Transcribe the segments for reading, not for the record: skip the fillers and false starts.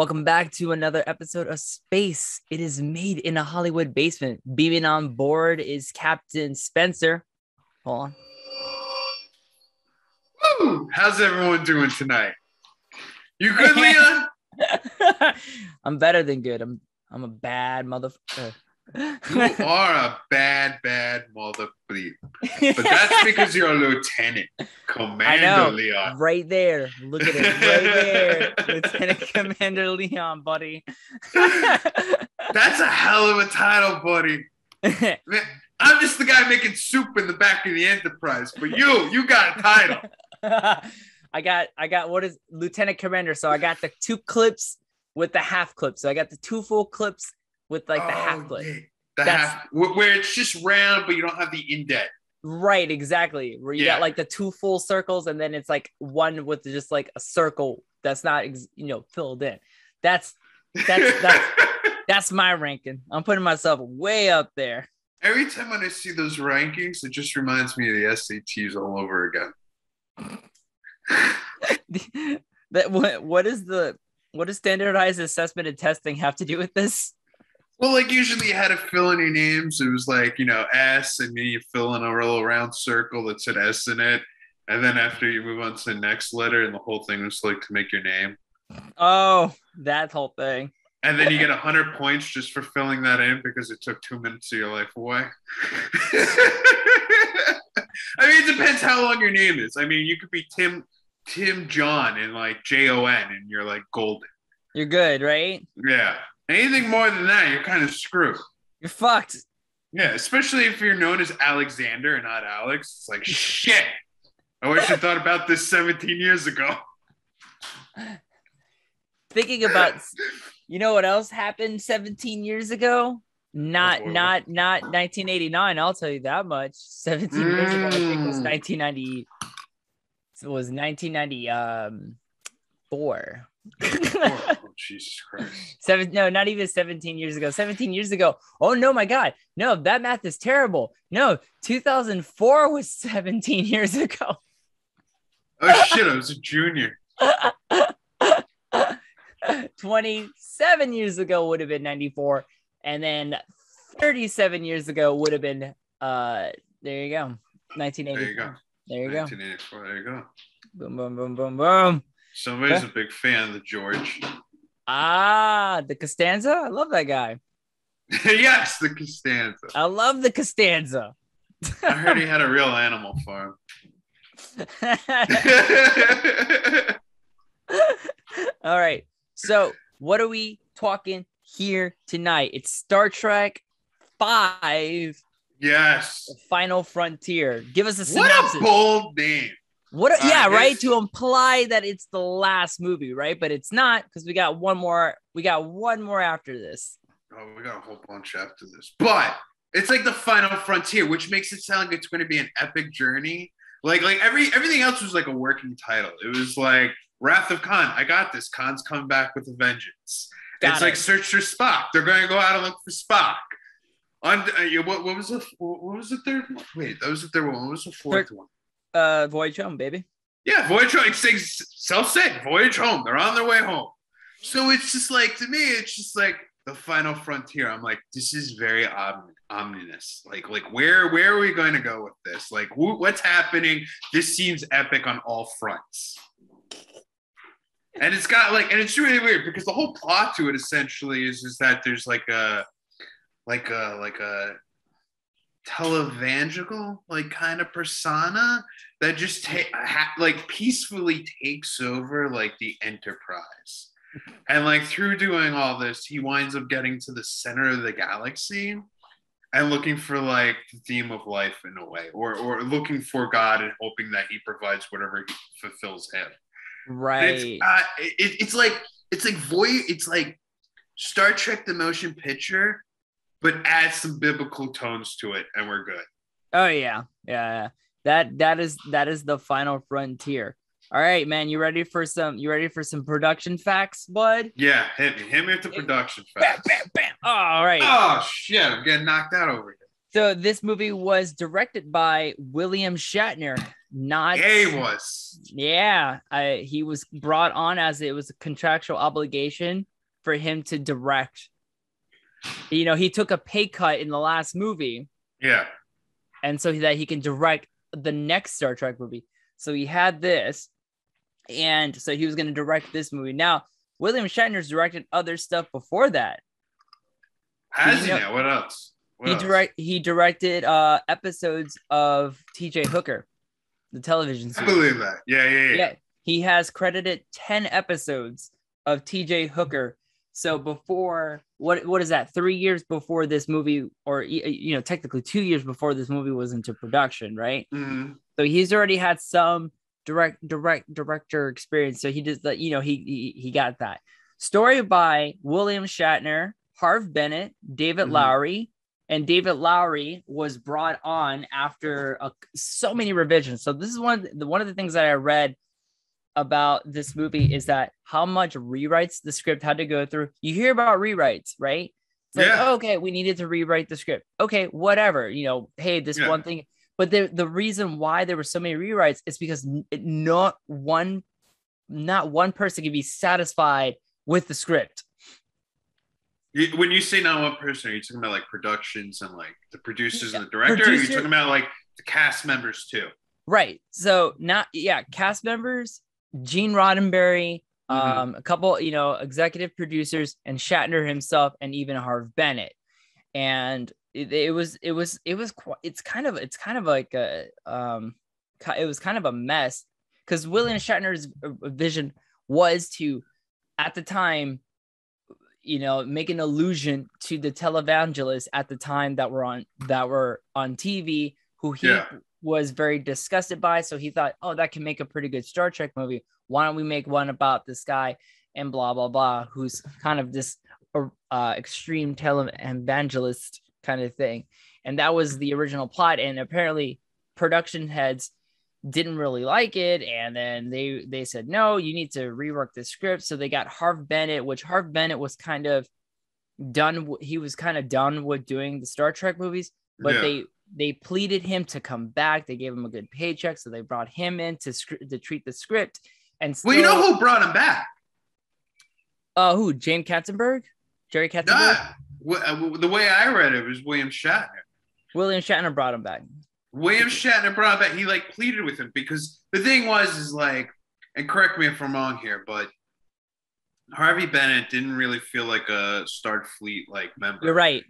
Welcome back to another episode of Space. It is made in a Hollywood basement. Beaming on board is Captain Spencer. Hold on. Woo! How's everyone doing tonight? You good, Leon? I'm better than good. I'm a bad motherfucker. You are a bad mother bleep. But that's because you're a lieutenant. Commander Leon. Right there. Look at it. Right there. Lieutenant Commander Leon, buddy. That's a hell of a title, buddy. Man, I'm just the guy making soup in the back of the Enterprise. But you got a title. I got what is Lieutenant Commander. So I got the 2 clips with the half clip. So I got the 2 full clips with like the half clip. Yeah. Where it's just round, but you don't have the indent. Right, exactly. Where you got like the 2 full circles, and then it's like one with just like a circle that's not filled in. That's my ranking. I'm putting myself way up there. Every time when I see those rankings, it just reminds me of the SATs all over again. What does standardized assessment and testing have to do with this? Well, like usually you had to fill in your names. It was like, S, and then you fill in a little round circle that said S in it. And then after you move on to the next letter, and the whole thing was like to make your name. Oh, that whole thing. And then you get 100 points just for filling that in because it took 2 minutes of your life away. I mean, it depends how long your name is. I mean, you could be Tim John and like Jon, and you're like golden. You're good, right? Yeah. Anything more than that, you're kind of screwed. You're fucked. Yeah, especially if you're known as Alexander and not Alex. It's like, shit. I wish I thought about this 17 years ago. Thinking about, what else happened 17 years ago? Not 1989. I'll tell you that much. 17 years ago, I think it was 1990. It was 1994. Oh, Jesus Christ. Not even 17 years ago. 17 years ago. Oh, no, my God. No, that math is terrible. No, 2004 was 17 years ago. Oh, shit. I was a junior. 27 years ago would have been 94. And then 37 years ago would have been, there you go. 1984. There you go. 1984. There you go. Boom, boom, boom, boom, boom. Somebody's a big fan of the George. The Costanza? I love that guy. Yes, the Costanza. I love the Costanza. I heard he had a real animal farm. All right. So what are we talking here tonight? It's Star Trek 5. Yes. The Final Frontier. Give us a synopsis. What a bold name. Right? To imply that it's the last movie, right? But it's not, because we got one more. We got one more after this. Oh, we got a whole bunch after this. But it's like the Final Frontier, which makes it sound like it's going to be an epic journey. Like everything else was like a working title. It was like Wrath of Khan. I got this. Khan's coming back with a vengeance. It's like Search for Spock. They're going to go out and look for Spock. What was the third one? Wait, that was the third one. What was the fourth one? Voyage Home, baby. Yeah, Voyage Home. It's self-said. Voyage Home. They're on their way home. So it's just like, to me, it's just like the Final Frontier. I'm like, this is very ominous. Like where are we going to go with this? Like, what's happening? This seems epic on all fronts. And it's got and it's really weird because the whole plot to it essentially is that there's like a televangelical kind of persona that just peacefully takes over the Enterprise, and through doing all this he winds up getting to the center of the galaxy and looking for the theme of life in a way, or looking for God and hoping that he provides whatever he fulfills him. Right. It's like Star Trek the motion picture, but add some biblical tones to it, and we're good. Oh yeah. That is the Final Frontier. All right, man. You ready for some production facts, bud? Yeah, hit me with the production facts. Bam, bam, bam. Oh, all right. Oh shit! I'm getting knocked out over here. So this movie was directed by William Shatner. Not he was. Yeah, he was brought on as it was a contractual obligation for him to direct. You know, he took a pay cut in the last movie. Yeah. And so that he can direct the next Star Trek movie. So he had this, and so he was going to direct this movie. Now, William Shatner's directed other stuff before that. Has he now? What else? He directed episodes of T.J. Hooker, the television series. I believe that. Yeah. He has credited 10 episodes of T.J. Hooker. So before, what is that? 3 years before this movie, or technically 2 years before this movie was into production, right? Mm-hmm. So he's already had some director experience. So he just he got that. Story by William Shatner, Harve Bennett, David Lowery, and David Lowery was brought on after so many revisions. So this is one of the things that I read about this movie is that how much rewrites the script had to go through. You hear about rewrites, right? It's like, oh, okay, we needed to rewrite the script. Okay, whatever. Hey, this one thing. But the reason why there were so many rewrites is because not one person can be satisfied with the script. When you say not one person, are you talking about like productions and like the producers and the director? Or are you talking about like the cast members too? Right. So cast members, Gene Roddenberry, a couple, executive producers, and Shatner himself, and even Harve Bennett. And it was kind of like a mess, because William Shatner's vision was to, at the time, make an allusion to the televangelists at the time that were on TV, who he was very disgusted by. So he thought, oh, that can make a pretty good Star Trek movie. Why don't we make one about this guy and blah, blah, blah, who's kind of this extreme televangelist kind of thing. And that was the original plot. And apparently production heads didn't really like it. And then they said, no, you need to rework the script. So they got Harve Bennett, which Harve Bennett was kind of done. He was kind of done with doing the Star Trek movies, but they pleaded him to come back. They gave him a good paycheck. So they brought him in to treat the script. And still, well, you know who brought him back? Who? Jerry Katzenberg? The way I read it was William Shatner. William Shatner brought him back. William Shatner brought him back. He like pleaded with him because the thing is like, and correct me if I'm wrong here, but Harvey Bennett didn't really feel like a Starfleet like member. You're right.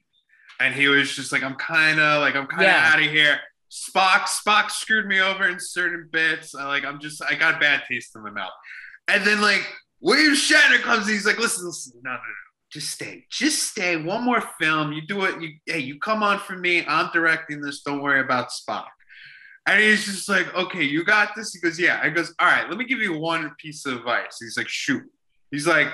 And he was just like, I'm kind of out of here. Spock screwed me over in certain bits. I got a bad taste in my mouth. And then like William Shatner comes and he's like, listen, no. Just stay. One more film. You do it. You come on for me. I'm directing this. Don't worry about Spock. And he's just like, okay, you got this. He goes, yeah. I goes, all right, let me give you one piece of advice. He's like, shoot. He's like,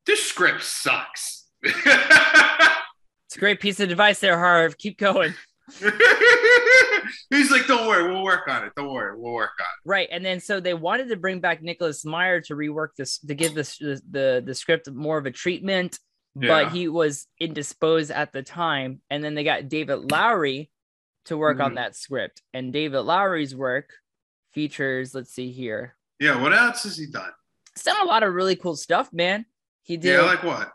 this script sucks. It's a great piece of advice there, Harv. Keep going. He's like, don't worry, we'll work on it. Don't worry, we'll work on it. Right. And then so they wanted to bring back Nicholas Meyer to rework this, to give this the script more of a treatment, but he was indisposed at the time. And then they got David Lowery to work on that script. And David Lowery's work features, let's see here. Yeah, what else has he done? He's done a lot of really cool stuff, man. He did. Yeah, like what?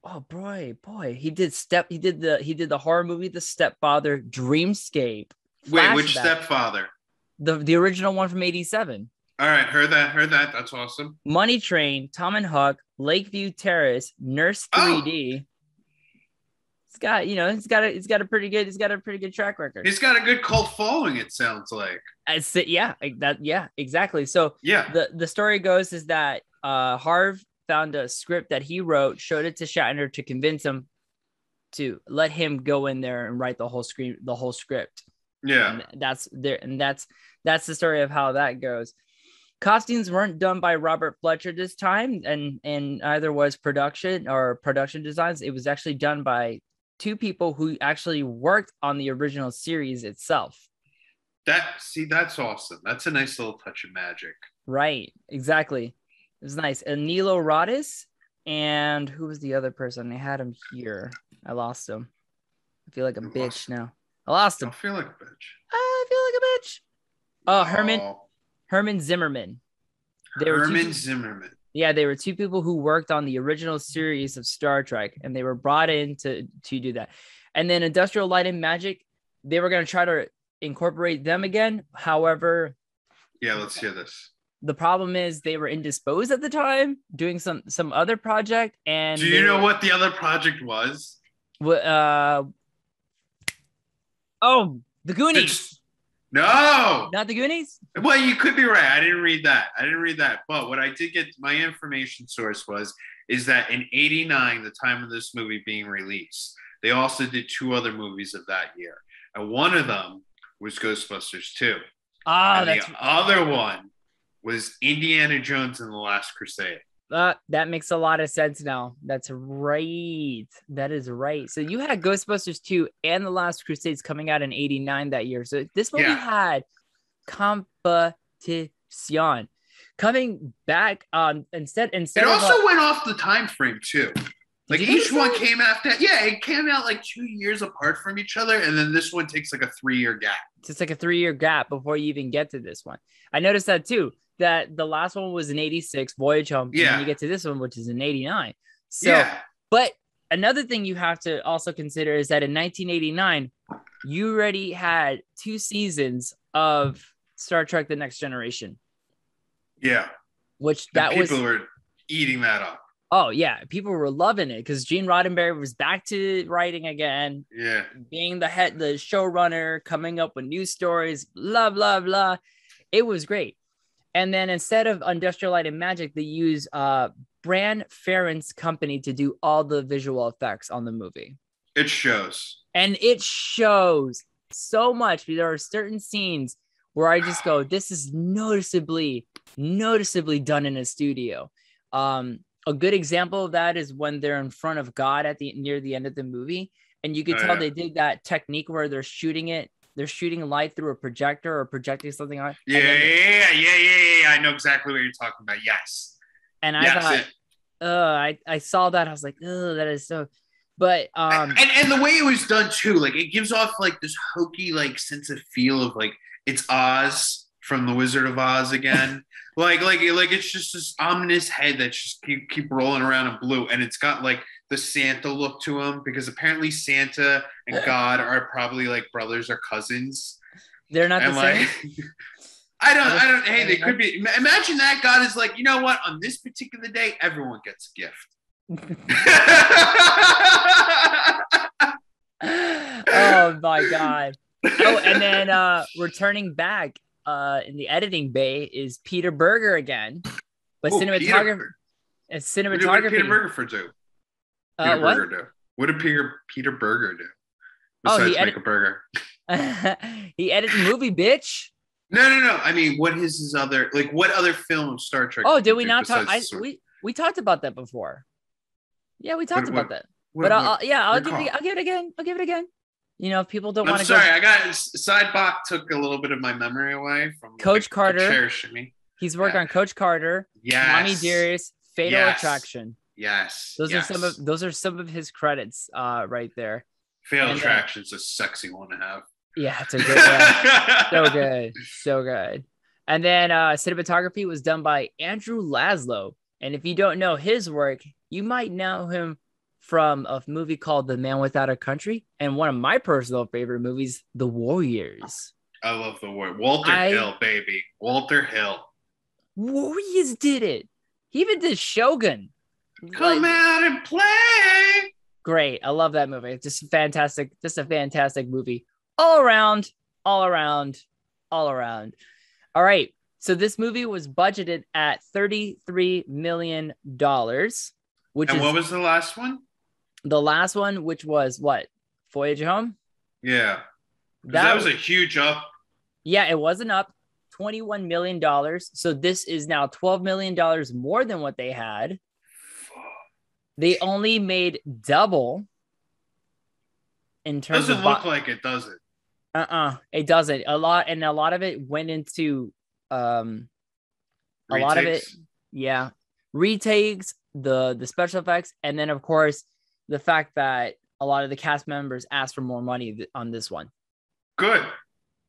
Oh boy, he did the horror movie The Stepfather, Dreamscape. Wait, which Stepfather? The original one from '87. All right, heard that. That's awesome. Money Train, Tom and Huck, Lakeview Terrace, Nurse 3D. He's got a pretty good track record. He's got a good cult following, it sounds like. Exactly. So the story goes is that Harv found a script that he wrote, showed it to Shatner to convince him to let him go in there and write the whole script. Yeah. And that's the story of how that goes. Costumes weren't done by Robert Fletcher this time, and neither was production designs. It was actually done by two people who actually worked on the original series itself. That's awesome. That's a nice little touch of magic. Right. Exactly. It was nice. And Nilo Rodis, and who was the other person? I had him here. I lost him. I feel like a bitch now. I lost him. Don't feel like a bitch. I feel like a bitch. Oh, Herman Zimmerman. Herman Zimmerman. Yeah, they were two people who worked on the original series of Star Trek, and they were brought in to do that. And then Industrial Light and Magic, they were going to try to incorporate them again. However, yeah, let's hear this. The problem is they were indisposed at the time, doing some other project. And do you know what the other project was? The Goonies. No, not the Goonies. Well, you could be right. I didn't read that. But what I did get, my information source is that in '89, the time of this movie being released, they also did 2 other movies of that year, and one of them was Ghostbusters 2. The other one was Indiana Jones and the Last Crusade. That makes a lot of sense now. That's right. That is right. So you had Ghostbusters 2 and The Last Crusades coming out in '89 that year. So this movie had competition. Coming back, instead it also went off the time frame too. Like each one came after. Yeah, it came out like 2 years apart from each other, and then this one takes like a 3-year gap. It's like a 3-year gap before you even get to this one. I noticed that too. That the last one was in '86, Voyage Home. Yeah. And then you get to this one, which is in '89. So, but another thing you have to also consider is that in 1989, you already had 2 seasons of Star Trek: The Next Generation. Yeah. People were eating that up. Oh yeah, people were loving it because Gene Roddenberry was back to writing again. Yeah. Being the showrunner, coming up with new stories, blah blah blah. It was great. And then instead of Industrial Light and Magic, they use Bran Ferent's company to do all the visual effects on the movie. It shows. And it shows so much. There are certain scenes where I just go, this is noticeably done in a studio. A good example of that is when they're in front of God near the end of the movie. And you could tell they did that technique where they're shooting light through a projector or projecting something on. Yeah. I know exactly what you're talking about. Yes. And I thought, I saw that. I was like, oh, that is so. But and the way it was done too, like it gives off like this hokey like sense of feel of like it's Oz from The Wizard of Oz again. like it's just this ominous head that just keep rolling around in blue, and it's got like the Santa look to him because apparently Santa and God are probably like brothers or cousins. They're not the same. I don't. Hey, they could be. Imagine that God is like, you know what? On this particular day, everyone gets a gift. Oh my God. Oh, and then returning back in the editing bay is Peter Berger again, but cinematography. What did Peter Berger do? What did Peter Berger do? Besides make a burger. He edited the movie, bitch. No. I mean, what is his other, like, what other film of Star Trek? Oh, did we not talk? We talked about that before. Yeah, we talked about that. I'll give it again. I'll give it again. You know, if people don't want to. I'm sorry, I got Sybok took a little bit of my memory away from Coach Carter. Cherishing me. He's worked on Coach Carter. Yes. Mommy Dearest. Fatal Attraction. Yes. Those are some of his credits right there. Fatal Attraction's a sexy one to have. Yeah, it's a good so good. And then cinematography was done by Andrew Laszlo. And if you don't know his work, you might know him from a movie called The Man Without a Country and one of my personal favorite movies, The Warriors. I love The Warriors. Walter Hill, baby. Walter Hill. Warriors did it. He even did Shogun. Come out and play. Great. I love that movie. It's just fantastic. Just a fantastic movie. All around. All right. So this movie was budgeted at $33 million. What was the last one? The last one, which was what? Voyage Home? Yeah. That was a huge up. Yeah, it wasn't up. $21 million. So this is now $12 million more than what they had. They only made double in terms doesn't look like it, does it? It doesn't. A lot of it went into retakes, the special effects, and then of course the fact that a lot of the cast members asked for more money on this one. Good,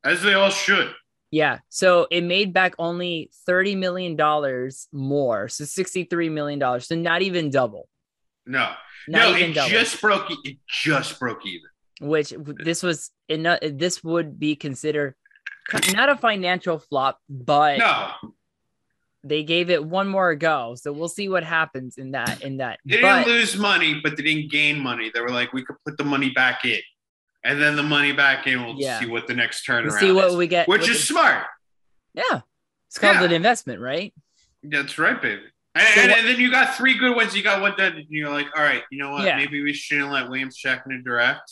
as they all should. Yeah, so it made back only $30 million more, so $63 million, so not even double. No, It just broke. It just broke even. Which this would be considered not a financial flop, but they gave it one more go. So we'll see what happens in that. They didn't lose money, but they didn't gain money. They were like, we could put the money back in, and then the money back in. We'll see what the next turnaround. See what we get, which is smart. Yeah, it's called an investment, right? That's right, baby. And then you got 3 good ones. You got one dead, and you're like, all right, you know what? Yeah. Maybe we shouldn't let Williams-Shatner direct.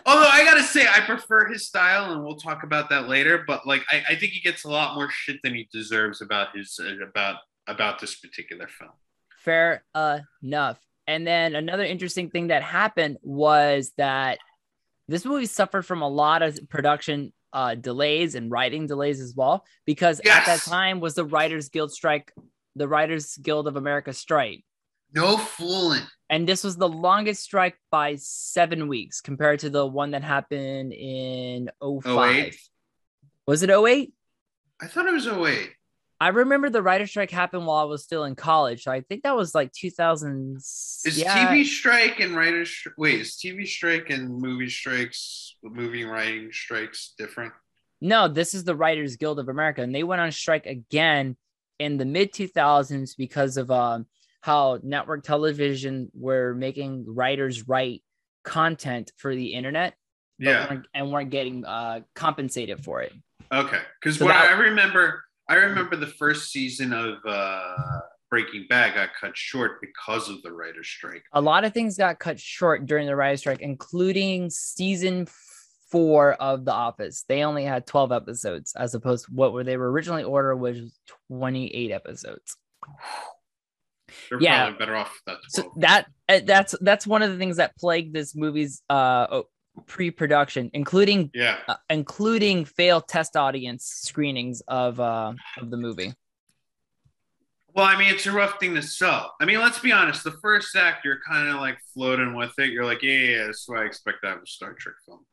Although I gotta say, I prefer his style, and we'll talk about that later. But like, I think he gets a lot more shit than he deserves about his about this particular film. Fair enough. And then another interesting thing that happened was that this movie suffered from a lot of production delays and writing delays as well, because at that time was the Writers Guild strike, the Writers Guild of America strike. No fooling. And this was the longest strike by 7 weeks compared to the one that happened in 2005. Was it 2008? I thought it was 2008. I remember the writer strike happened while I was still in college. So I think that was like 2000. TV strike and writers? Wait, is TV strike and movie strikes, movie and writing strikes different? No, this is the Writers Guild of America. And they went on strike again in the mid 2000s because of how network television were making writers write content for the internet, weren't getting compensated for it. Okay, because I remember the first season of Breaking Bad got cut short because of the writer's strike. A lot of things got cut short during the writer's strike, including season 4 of The Office. They only had 12 episodes as opposed to what they were originally ordered, which was 28 episodes. They're probably better off with that 12. So that's one of the things that plagued this movie's pre-production, including failed test audience screenings of the movie. Well, I mean, it's a rough thing to sell. I mean, let's be honest. The first act, you're kind of like floating with it. You're like, yeah, that's what I expect out of a Star Trek film.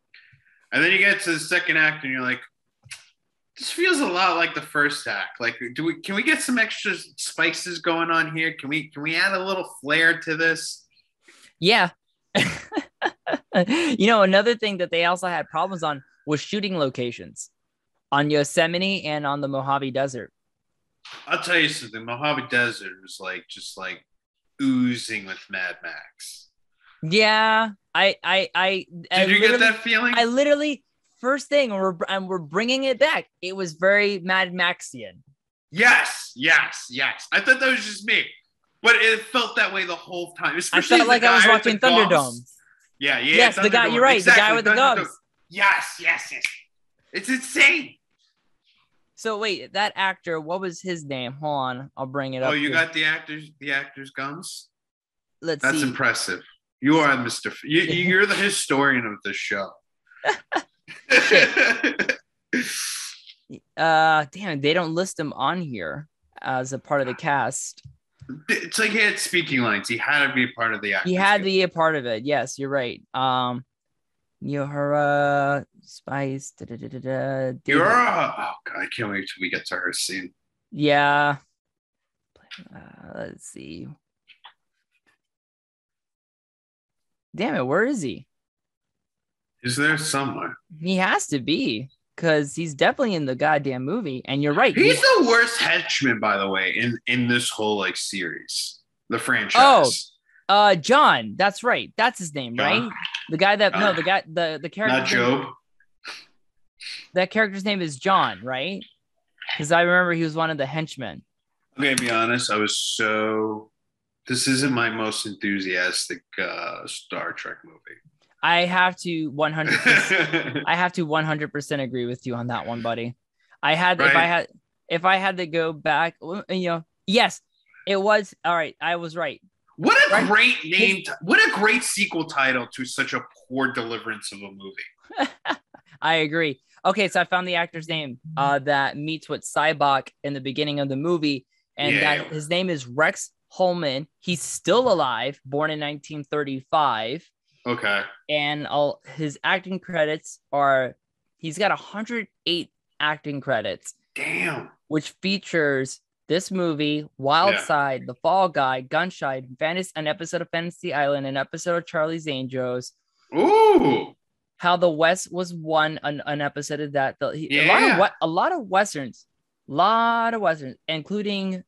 And then you get to the second act, and you're like, this feels a lot like the first act. Like, can we get some extra spices going on here? Can we add a little flair to this? Yeah. Another thing that they also had problems on was shooting locations on Yosemite and on the Mojave Desert. I'll tell you something. The Mojave Desert was just oozing with Mad Max. Yeah, Did you get that feeling? I literally. First thing, we're bringing it back. It was very Mad Maxian. Yes. I thought that was just me, but it felt that way the whole time. Especially I felt like I was watching Thunderdome. Yeah. Yes, the guy. You're right. Exactly, the guy with the gums. Yes. It's insane. So wait, that actor, what was his name? Hold on, I'll bring it up. Oh, you got the actor's gums? That's see. Impressive. You are Mr. You're the historian of this show. Damn, they don't list him on here as a part of the cast. It's like he had speaking lines. He had to be a part of the act. He had to be a part of it. Yes, you're right. Yohara Spice. Oh God, I can't wait till we get to her scene. Yeah. Let's see. Damn it, where is he? Is there somewhere? He has to be, because he's definitely in the goddamn movie. And you're right. He's the worst henchman, by the way, in this whole series, the franchise. Oh, John. That's right. That's his name, John? right? The guy that the character. Not Job. That character's name is John, right? Because I remember he was one of the henchmen. I'm gonna be honest. This isn't my most enthusiastic Star Trek movie. I have to 100%. I have to 100% agree with you on that one, buddy. If I had to go back, yes, it was all right. I was right. What a great name! What a great sequel title to such a poor deliverance of a movie. I agree. Okay, so I found the actor's name that meets with Sybok in the beginning of the movie, and his name is Holman. He's still alive, born in 1935. Okay. And all his acting credits are, he's got 108 acting credits. Damn. Which features this movie, Wild Side, The Fall Guy, Gunshot, an episode of Fantasy Island, an episode of Charlie's Angels. Ooh. How the West was an episode of that. A lot of westerns, including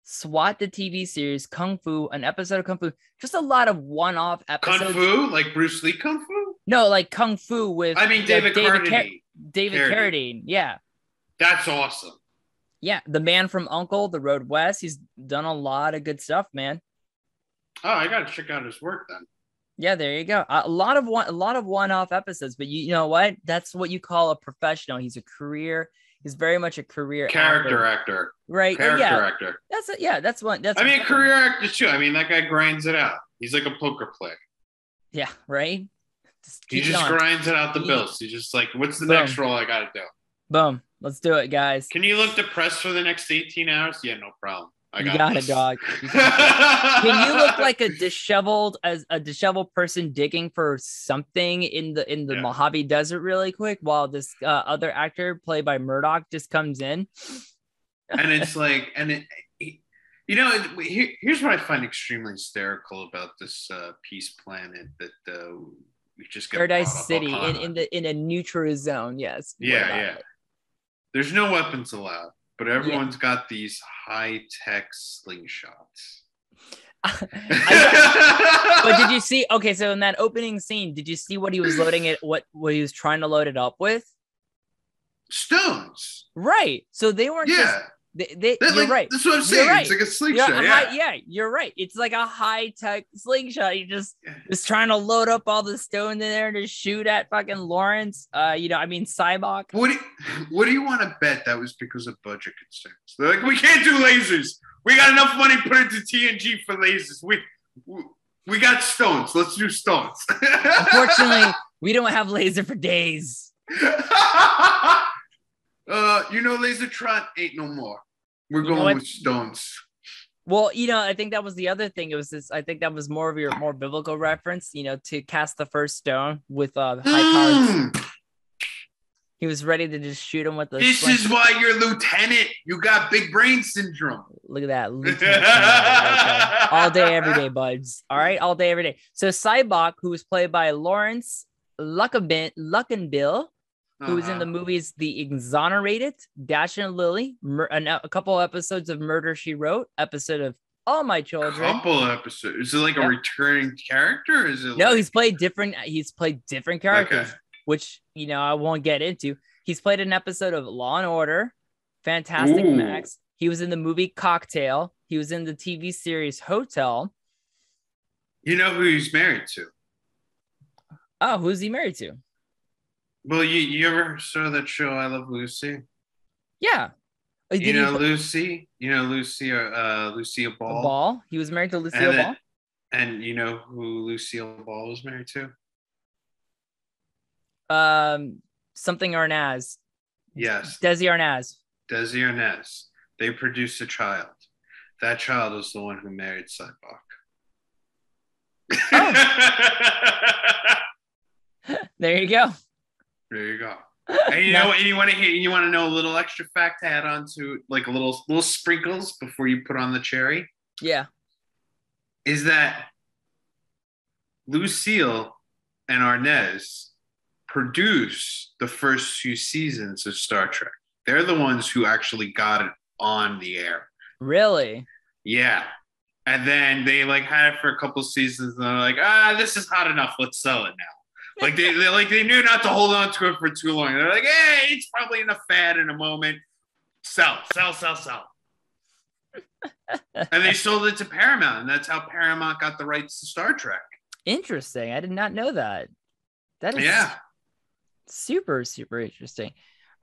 SWAT, the TV series, Kung Fu, an episode of Kung Fu, just a lot of one-off episodes. Kung Fu, like Bruce Lee Kung Fu? No, like Kung Fu with David Carradine. David Carradine, yeah. That's awesome. Yeah, the man from U.N.C.L.E., The Road West. He's done a lot of good stuff, man. Oh, I gotta check out his work then. Yeah, there you go. A lot of one-off episodes, but you know what? That's what you call a professional. He's very much a career actor. Right. Character actor. That's it. Yeah, that's one. That's career actor too. I mean, that guy grinds it out. He's like a poker player. Yeah, right. He just grinds it out the bills. He's just like, what's the next role I gotta do? Boom. Let's do it, guys. Can you look depressed for the next 18 hours? Yeah, no problem. You got it, dog. Can you look like a disheveled person digging for something in the Mojave Desert really quick while this other actor played by Murdock just comes in? And it's like, here's what I find extremely hysterical about this peace planet that we just get Paradise City in a neutral zone. Yes. Yeah. There's no weapons allowed. But everyone's got these high-tech slingshots. But did you see? Okay, so in that opening scene, did you see what he was loading it? What he was trying to load it up with? Stones. Right. So they weren't just. You're right. That's what I'm saying. Right. It's like a slingshot. You're right. It's like a high-tech slingshot. You just trying to load up all the stone in there to shoot at fucking Laurence. Sybok. What do you want to bet that was because of budget concerns? They're like, we can't do lasers. We got enough money put into TNG for lasers. We got stones. Let's do stones. Unfortunately, we don't have laser for days. Lasertron ain't no more. We're going with stones. Well, I think that was the other thing. It was this. I think that was more of your more biblical reference. To cast the first stone with high powers. He was ready to just shoot him with the. This is why you're lieutenant. You got big brain syndrome. Look at that, lieutenant. All day, every day, buds. All right, all day, every day. So Sybok, who was played by Laurence Luckinbill. Who was in the movies The Exonerated, Dash and Lily, a couple episodes of Murder, She Wrote, episode of All My Children. Couple episodes. Is it like a returning character? Or is it? No, he's played different characters, which I won't get into. He's played an episode of Law and Order, Fantastic Max. He was in the movie Cocktail. He was in the TV series Hotel. You know who he's married to? Oh, who's he married to? Well, you ever saw that show I Love Lucy? Yeah. Lucy? Lucille Ball? Ball? He was married to Lucille Ball? And you know who Lucille Ball was married to? Something Arnaz. Yes. Desi Arnaz. Desi Arnaz. They produced a child. That child was the one who married Sybok. Oh. There you go. There you go. And you want to know a little extra fact to add on to, like a little sprinkles before you put on the cherry? Yeah. Is that Lucille and Arnaz produce the first few seasons of Star Trek. They're the ones who actually got it on the air. Really? Yeah. And then they had it for a couple seasons and they're like, this is hot enough. Let's sell it now. They knew not to hold on to it for too long. They're like, hey, it's probably in a fad in a moment. Sell. And they sold it to Paramount, and that's how Paramount got the rights to Star Trek. Interesting. I did not know that. That is super, super interesting.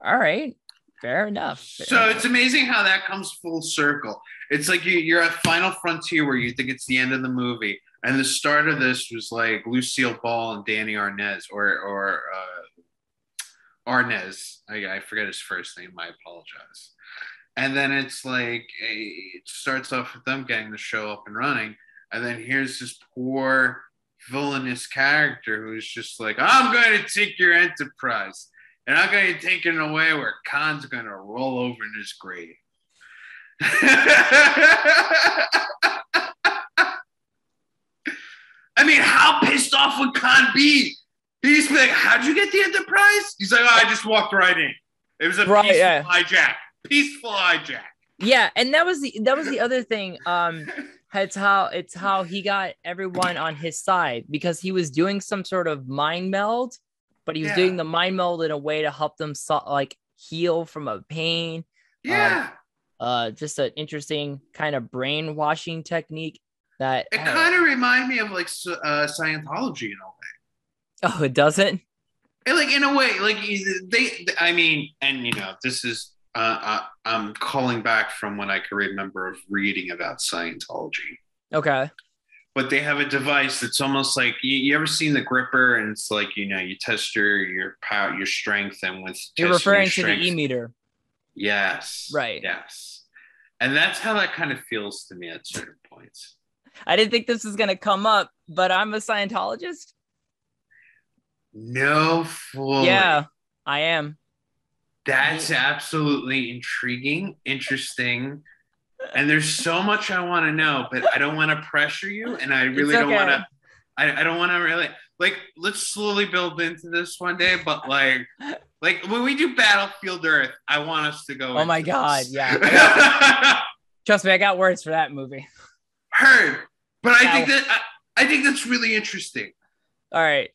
All right. Fair enough. It's amazing how that comes full circle. It's like you're at Final Frontier where you think it's the end of the movie. And the start of this was like Lucille Ball and Danny Arnaz, or Arnaz. I forget his first name. I apologize. And then it's like it starts off with them getting the show up and running, and then here's this poor villainous character who's just like, I'm going to take your enterprise and I'm going to take it away where Khan's going to roll over in his grave. I mean, how pissed off would Khan be? He'd just be like, how'd you get the Enterprise? He's like, oh, I just walked right in. It was a peaceful hijack. Peaceful hijack. Yeah, and that was the other thing. It's how he got everyone on his side, because he was doing some sort of mind meld, but he was doing the mind meld in a way to help them heal from a pain. Yeah. Just an interesting kind of brainwashing technique that it kind of reminded me of like Scientology in a way. Oh, it doesn't? And like in a way, like I mean, and you know, this is I'm calling back from when I can remember of reading about Scientology. Okay. But they have a device that's almost like you ever seen the gripper, and it's like, you know, you test your power, your strength, and with you're referring to the e-meter. Yes. Right. Yes. And that's how that kind of feels to me at certain points. I didn't think this was going to come up, but I'm a Scientologist. No, fully. Yeah, I am. That's absolutely intriguing, interesting. And there's so much I want to know, but I don't want to pressure you. And I really don't want to, I don't want to really, like, let's slowly build into this one day. But like when we do Battlefield Earth, I want us to go. Oh my God. Yeah. Trust me, I got words for that movie. Heard. But I think that's really interesting. All right.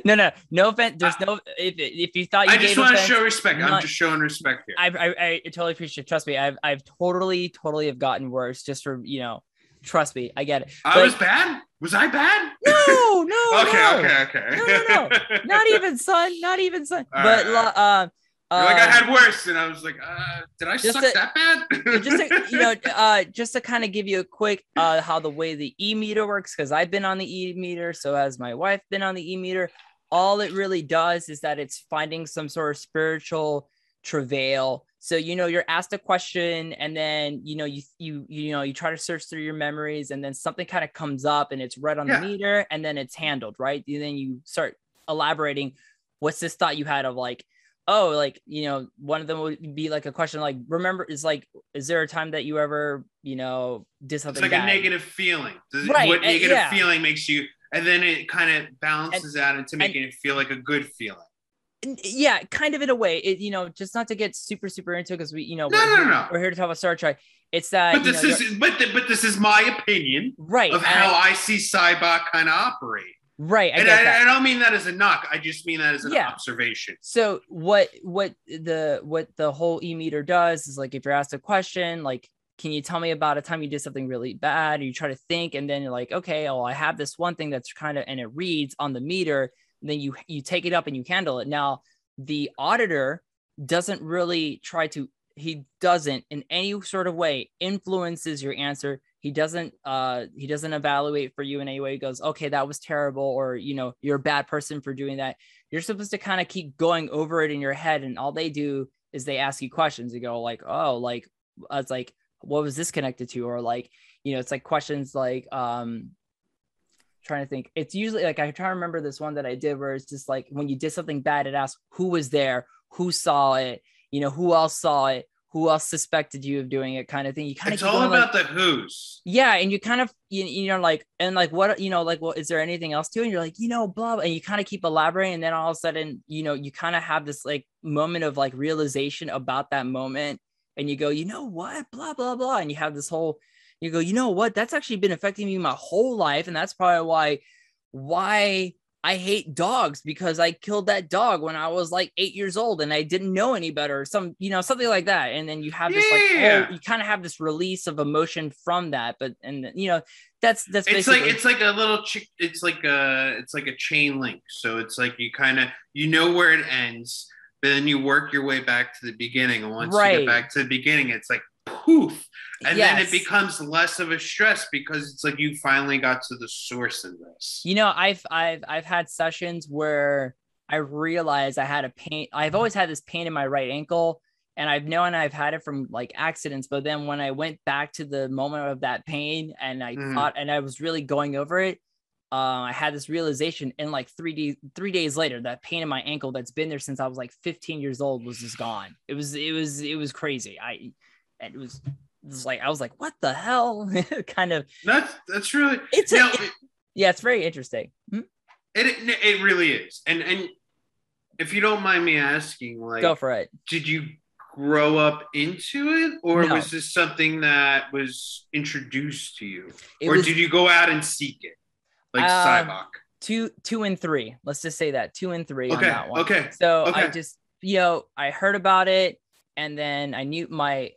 No offense. There's no, if you thought you I just want to show respect. I'm just showing respect here. I totally appreciate it. Trust me. I've totally have gotten worse just for, you know, trust me. I get it. I was bad? Was I bad? No. Okay. No. Not even, son. Not even, son. All but right. Like I had worse, and I was like, did I suck that bad? Just to kind of give you a quick how the way the e-meter works, because I've been on the e-meter, so has my wife been on the e-meter. All it really does is that it's finding some sort of spiritual travail. So, you know, you're asked a question, and then, you know, you try to search through your memories, and then something kind of comes up and it's read on the meter, and then it's handled, right? And then you start elaborating, what's this thought you had of like, oh, like, you know, one of them would be like a question like, is there a time that you ever, you know, did something It's like bad? a negative feeling. Right. What negative feeling makes you, and then it kind of balances out into making it feel like a good feeling. Yeah, kind of in a way. It, you know, just not to get super into it, because we, you know, we're here to talk about Star Trek. It's that, but this is my opinion, right, of how I see Sybok kind of operate. Right. I don't mean that as a knock. I just mean that as an observation. So what the whole e-meter does is, like, if you're asked a question, like, can you tell me about a time you did something really bad? Or you try to think, and then you're like, okay, well, I have this one thing that's kind of, and it reads on the meter. And then you take it up and you handle it. Now, the auditor doesn't really he doesn't in any sort of way influences your answer. He doesn't evaluate for you in any way. He goes, okay, that was terrible, or, you know, you're a bad person for doing that. You're supposed to kind of keep going over it in your head, and all they do is they ask you questions. You go like, oh, like, it's like, what was this connected to? Or like, you know, it's like questions like, trying to think. It's usually like, I try to remember this one that I did where it's just like, when you did something bad, it asks who was there, who saw it, you know, who else saw it, who else suspected you of doing it, kind of thing. You kind of, it's all about the who's. Yeah. And you kind of, you know, like, and like, what, you know, like, well, is there anything else to it? And you're like, you know, blah, blah, and you kind of keep elaborating. And then all of a sudden, you know, you kind of have this like moment of like realization about that moment. And you go, you know what, blah, blah, blah. And you have this whole, you go, you know what, that's actually been affecting me my whole life. And that's probably why I hate dogs, because I killed that dog when I was like 8 years old and I didn't know any better, something like that. And then you have this you kind of have this release of emotion from that. But, and you know, that's basically, it's like a little it's like a chain link. So it's like you kind of, you know where it ends, but then you work your way back to the beginning. And once you get back to the beginning, it's like poof. And then it becomes less of a stress, because it's like you finally got to the source of this. You know, I've had sessions where I realized I had a pain. I've always had this pain in my right ankle, And I've had it from like accidents, but then when I went back to the moment of that pain and I thought, and I was really going over it, I had this realization, and like 3 days later, that pain in my ankle that's been there since I was like 15 years old was just gone. It was crazy. I was like, what the hell? Kind of. That's really, it's very interesting. It really is. And if you don't mind me asking, like, go for it. Did you grow up into it, or No. was this something that was introduced to you, did you go out and seek it, like Sybok? 2 and 3. Let's just say that 2 and 3 on Okay. that one. Okay. So I just, I heard about it, and then I knew my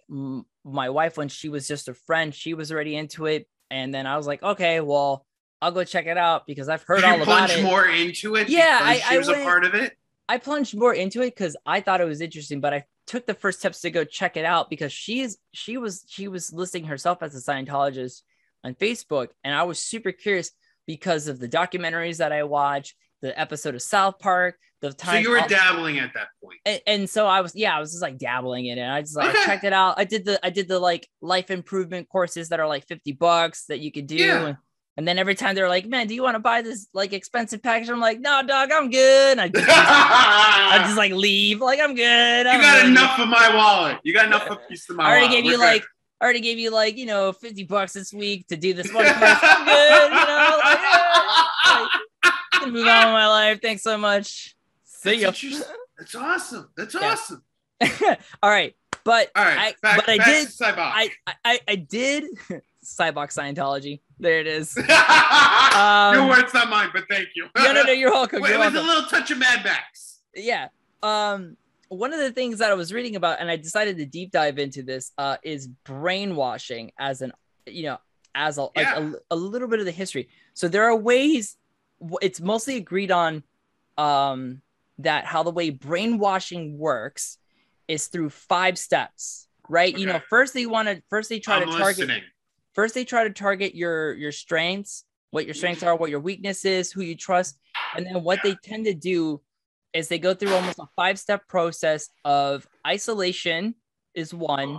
wife, when she was just a friend, she was already into it, and then I was like, okay, well, I'll go check it out because I've heard all about it. Plunge more into it. Yeah, she was a part of it. I plunged more into it because I thought it was interesting, but I took the first steps to go check it out because she was listing herself as a Scientologist on Facebook, and I was super curious because of the documentaries that I watched, the episode of South Park, the time. So you were dabbling at that point, and so I was just like dabbling in it. I just I checked it out. I did the like life improvement courses that are like $50 that you could do. Yeah. And then every time they're like, man, do you want to buy this like expensive package? I'm like, no, dog, I'm good. And I just like leave. Like, I'm good. You got enough of my wallet. You got enough of a piece of my wallet. I already gave you like, $50 this week to do this one course. I'm good. Move on with my life. Thanks so much. See ya. That's awesome. That's awesome. All right. But I did Sybok Scientology. There it is. Your words, not mine, but thank you. No, you're welcome. It was a little touch of Mad Max. Yeah. One of the things that I was reading about, and I decided to deep dive into this, is brainwashing as a little bit of the history. So there are ways. It's mostly agreed on that how the way brainwashing works is through 5 steps, right? Okay. First they try to target your strengths, what your strengths are, what your weakness is, who you trust. And then what they tend to do is they go through almost a 5-step process of isolation is 1.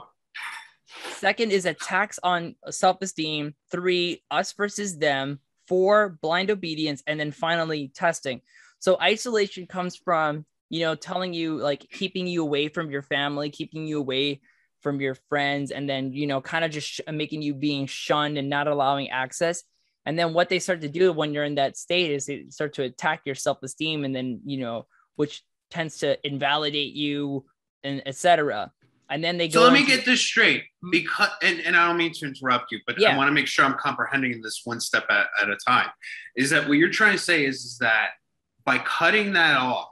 Second is attacks on self-esteem. 3, us versus them. 4, blind obedience. And then finally testing. So isolation comes from, telling you, like, keeping you away from your family, keeping you away from your friends, and then, kind of just making you being shunned and not allowing access. And then what they start to do when you're in that state is they start to attack your self-esteem, and then, which tends to invalidate you, and etc. And then they go. So let me get this straight, because, and I don't mean to interrupt you, but I want to make sure I'm comprehending this one step at a time. Is that what you're trying to say is that by cutting that off,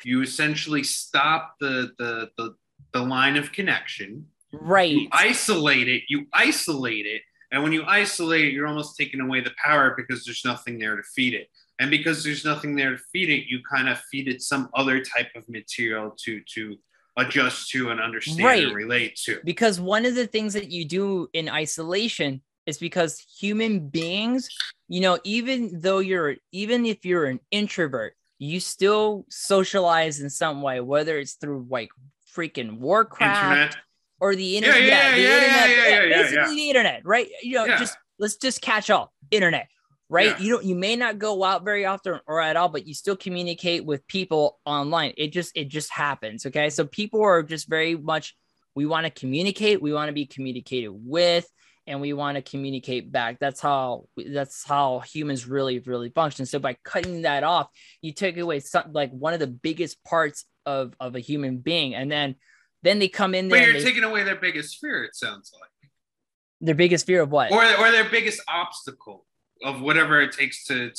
you essentially stop the line of connection, right? You isolate it, and when you isolate it, you're almost taking away the power because there's nothing there to feed it. And because there's nothing there to feed it, you kind of feed it some other type of material to adjust to and understand and relate to. Because one of the things that you do in isolation is because human beings, even if you're an introvert, you still socialize in some way, whether it's through like freaking Warcraft internet. Or the internet. Basically the internet, right? Let's just catch all internet, right? Yeah. You may not go out very often or at all, but you still communicate with people online. It just happens. Okay. So people are just very much, we want to communicate. We want to be communicated with, and we want to communicate back. That's how humans really, really function. So by cutting that off, you take away like one of the biggest parts of a human being. And then they come in there. But you're taking away their biggest fear, it sounds like. Their biggest fear of what? Or their biggest obstacle of whatever it takes to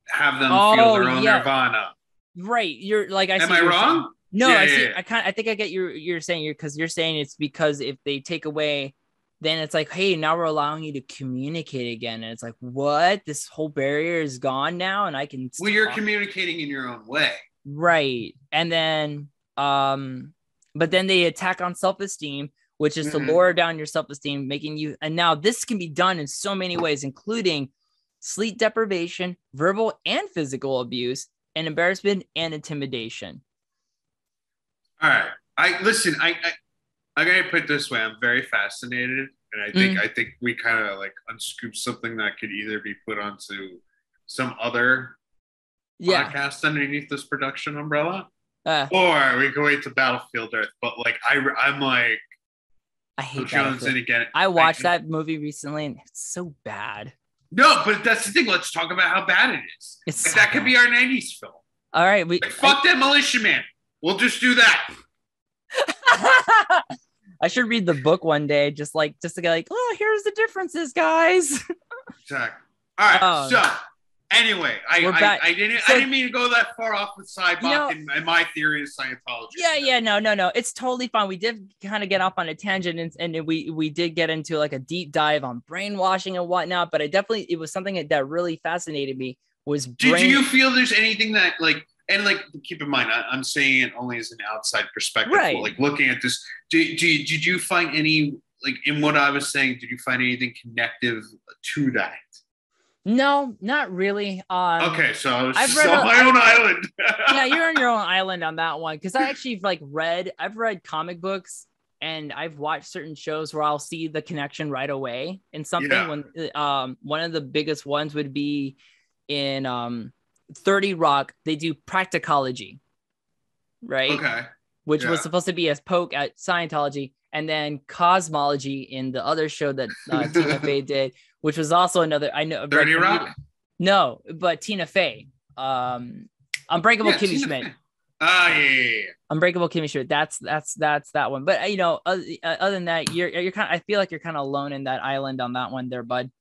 have them feel their own nirvana. Right. You're like, am I wrong? No, I see. I think I get you're saying because you're saying it's because if they take away, then it's like, hey, now we're allowing you to communicate again. And it's like, what? This whole barrier is gone now, and I can. Well, you're communicating in your own way. Right. And then, but then they attack on self-esteem, which is to lower down your self-esteem, making you, and now this can be done in so many ways, including sleep deprivation, verbal and physical abuse, and embarrassment and intimidation. All right. listen. I'm gonna put it this way. I'm very fascinated, and I think we kind of like unscooped something that could either be put onto some other podcast underneath this production umbrella, or we go wait to Battlefield Earth. But like, I'm like, I hate Jones in again. I watched that movie recently, and it's so bad. No, but that's the thing. Let's talk about how bad it is. It's like, so that could be our '90s film. All right, fuck Demolition Man. We'll just do that. I should read the book one day, just to get like, oh, here's the differences, guys. Exactly. All right. So anyway, I didn't mean to go that far off with Sybok and my theory of Scientology. Yeah. No. It's totally fine. We did kind of get off on a tangent, and we did get into like a deep dive on brainwashing and whatnot. But it was something that really fascinated me. Do you feel there's anything that like? And like, keep in mind, I'm saying it only as an outside perspective. Right. Like looking at this, did you find any, like in what I was saying, did you find anything connective to that? No, not really. Okay, so I was on my own island. Yeah, you're on your own island on that one. Because I actually I've read comic books and I've watched certain shows where I'll see the connection right away in something. Yeah. When one of the biggest ones would be in 30 Rock, they do practicology, right? Okay. Which was supposed to be a poke at Scientology, and then cosmology in the other show that Tina Fey did, which was also another. I know 30 Rock. No, but Tina Fey, Unbreakable Kimmy Schmidt. Yeah. Unbreakable Kimmy Schmidt. That's that one. But other than that, you're kind of. I feel like you're kind of alone in that island on that one, there, bud.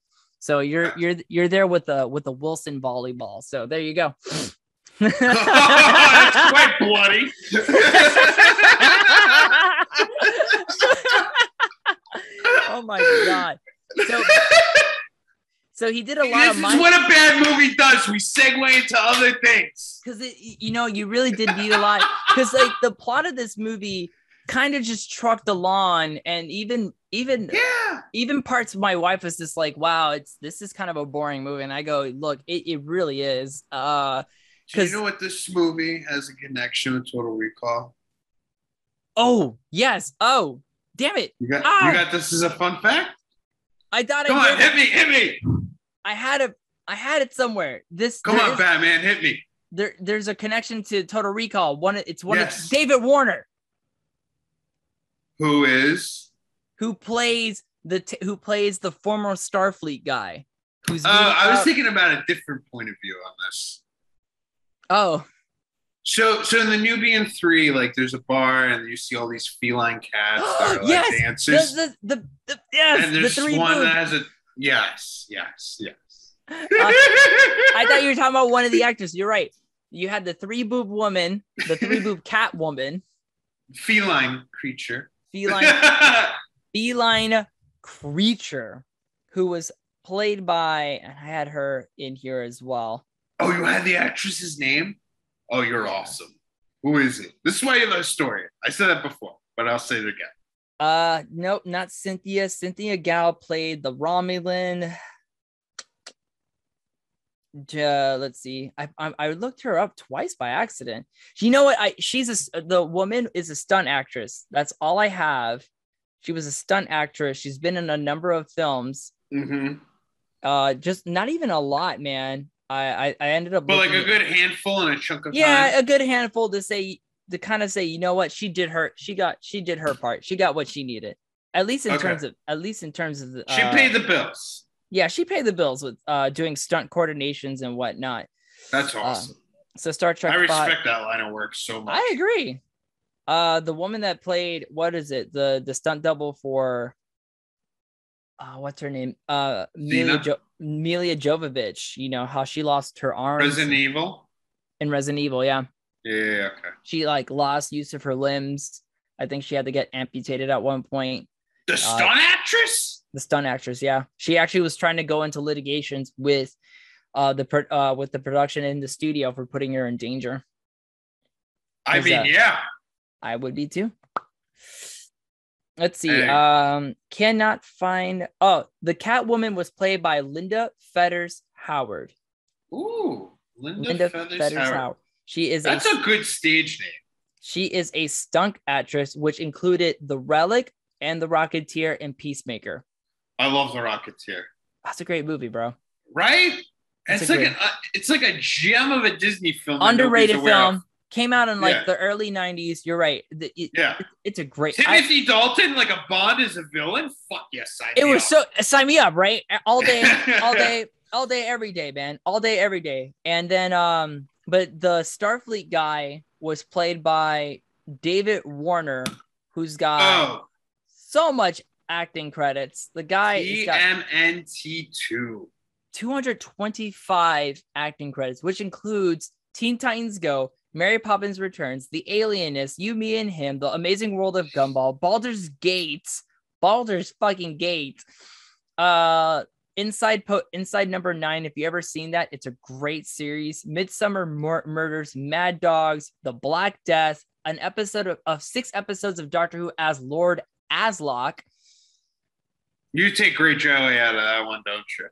So you're there with the Wilson volleyball. So there you go. It's quite bloody. Oh my god. So he did a lot of. This is what a bad movie does. We segue into other things. Because you really did need a lot. Because like the plot of this movie kind of just trucked along, and even parts of my wife was just like, wow, this is kind of a boring movie. And I go, look, it really is. Do you know what this movie has a connection with Total Recall? Oh, yes. Oh, damn it. You got this as a fun fact? I thought Come on, hit me. I had it somewhere. Come on, Batman, hit me. There's a connection to Total Recall. It's of David Warner. Who plays the former Starfleet guy? I was thinking about a different point of view on this. Oh. So in the Nubian 3, like there's a bar and you see all these feline cats that are like dancers. And there's the one that has a yes. I thought you were talking about one of the actors. You're right. You had the 3-boob woman, the 3-boob cat woman. Feline creature who was played by, and I had her in here as well. Oh, you had the actress's name? Oh, you're awesome. Who is it? This is why you love story. I said that before, but I'll say it again. Nope, not Cynthia. Cynthia Gouw played the Romulan. Let's see. I looked her up twice by accident. You know what? The woman is a stunt actress. That's all I have. She was a stunt actress. She's been in a number of films. Mm-hmm. Just not even a lot, man. I ended up. But like a good handful and a chunk of time. Yeah, a good handful to kind of say, you know what? She did her part. She got what she needed. At least in terms of the. She paid the bills. Yeah, she paid the bills with doing stunt coordinations and whatnot. That's awesome. So Star Trek. I respect that line of work so much. I agree. The woman that played, what is it? The stunt double for what's her name? Mila Jovovich. You know how she lost her arms. Resident Evil. In Resident Evil, yeah. Yeah, okay. She lost use of her limbs. I think she had to get amputated at one point. The stunt actress? The stunt actress, yeah. She actually was trying to go into litigations with the production in the studio for putting her in danger. I mean, yeah. I would be too. Let's see. Hey. Cannot find. Oh, the Catwoman was played by Linda Fetters Howard. Ooh, Linda Fetters Howard. She is. That's a good stage name. She is a stunt actress, which included The Relic and The Rocketeer and Peacemaker. I love The Rocketeer. That's a great movie, bro. Right? It's like a gem of a Disney film. Underrated film. Came out in like the early 90s. You're right. It's a great. Timothy Dalton, like a Bond as a villain? Fuck yes, sign me up, right? All day, every day, man. All day, every day. And then, but the Starfleet guy was played by David Warner, who's got so much acting credits. The guy TMNT2. 225 acting credits, which includes Teen Titans Go, Mary Poppins Returns, The Alienist, You, Me, and Him, The Amazing World of Gumball, Baldur's fucking Gate, Inside Number 9. If you ever seen that, it's a great series. Midsummer Murders, Mad Dogs, The Black Death, an episode of 6 episodes of Doctor Who as Lord Aslock. You take great joy out of that one, don't you?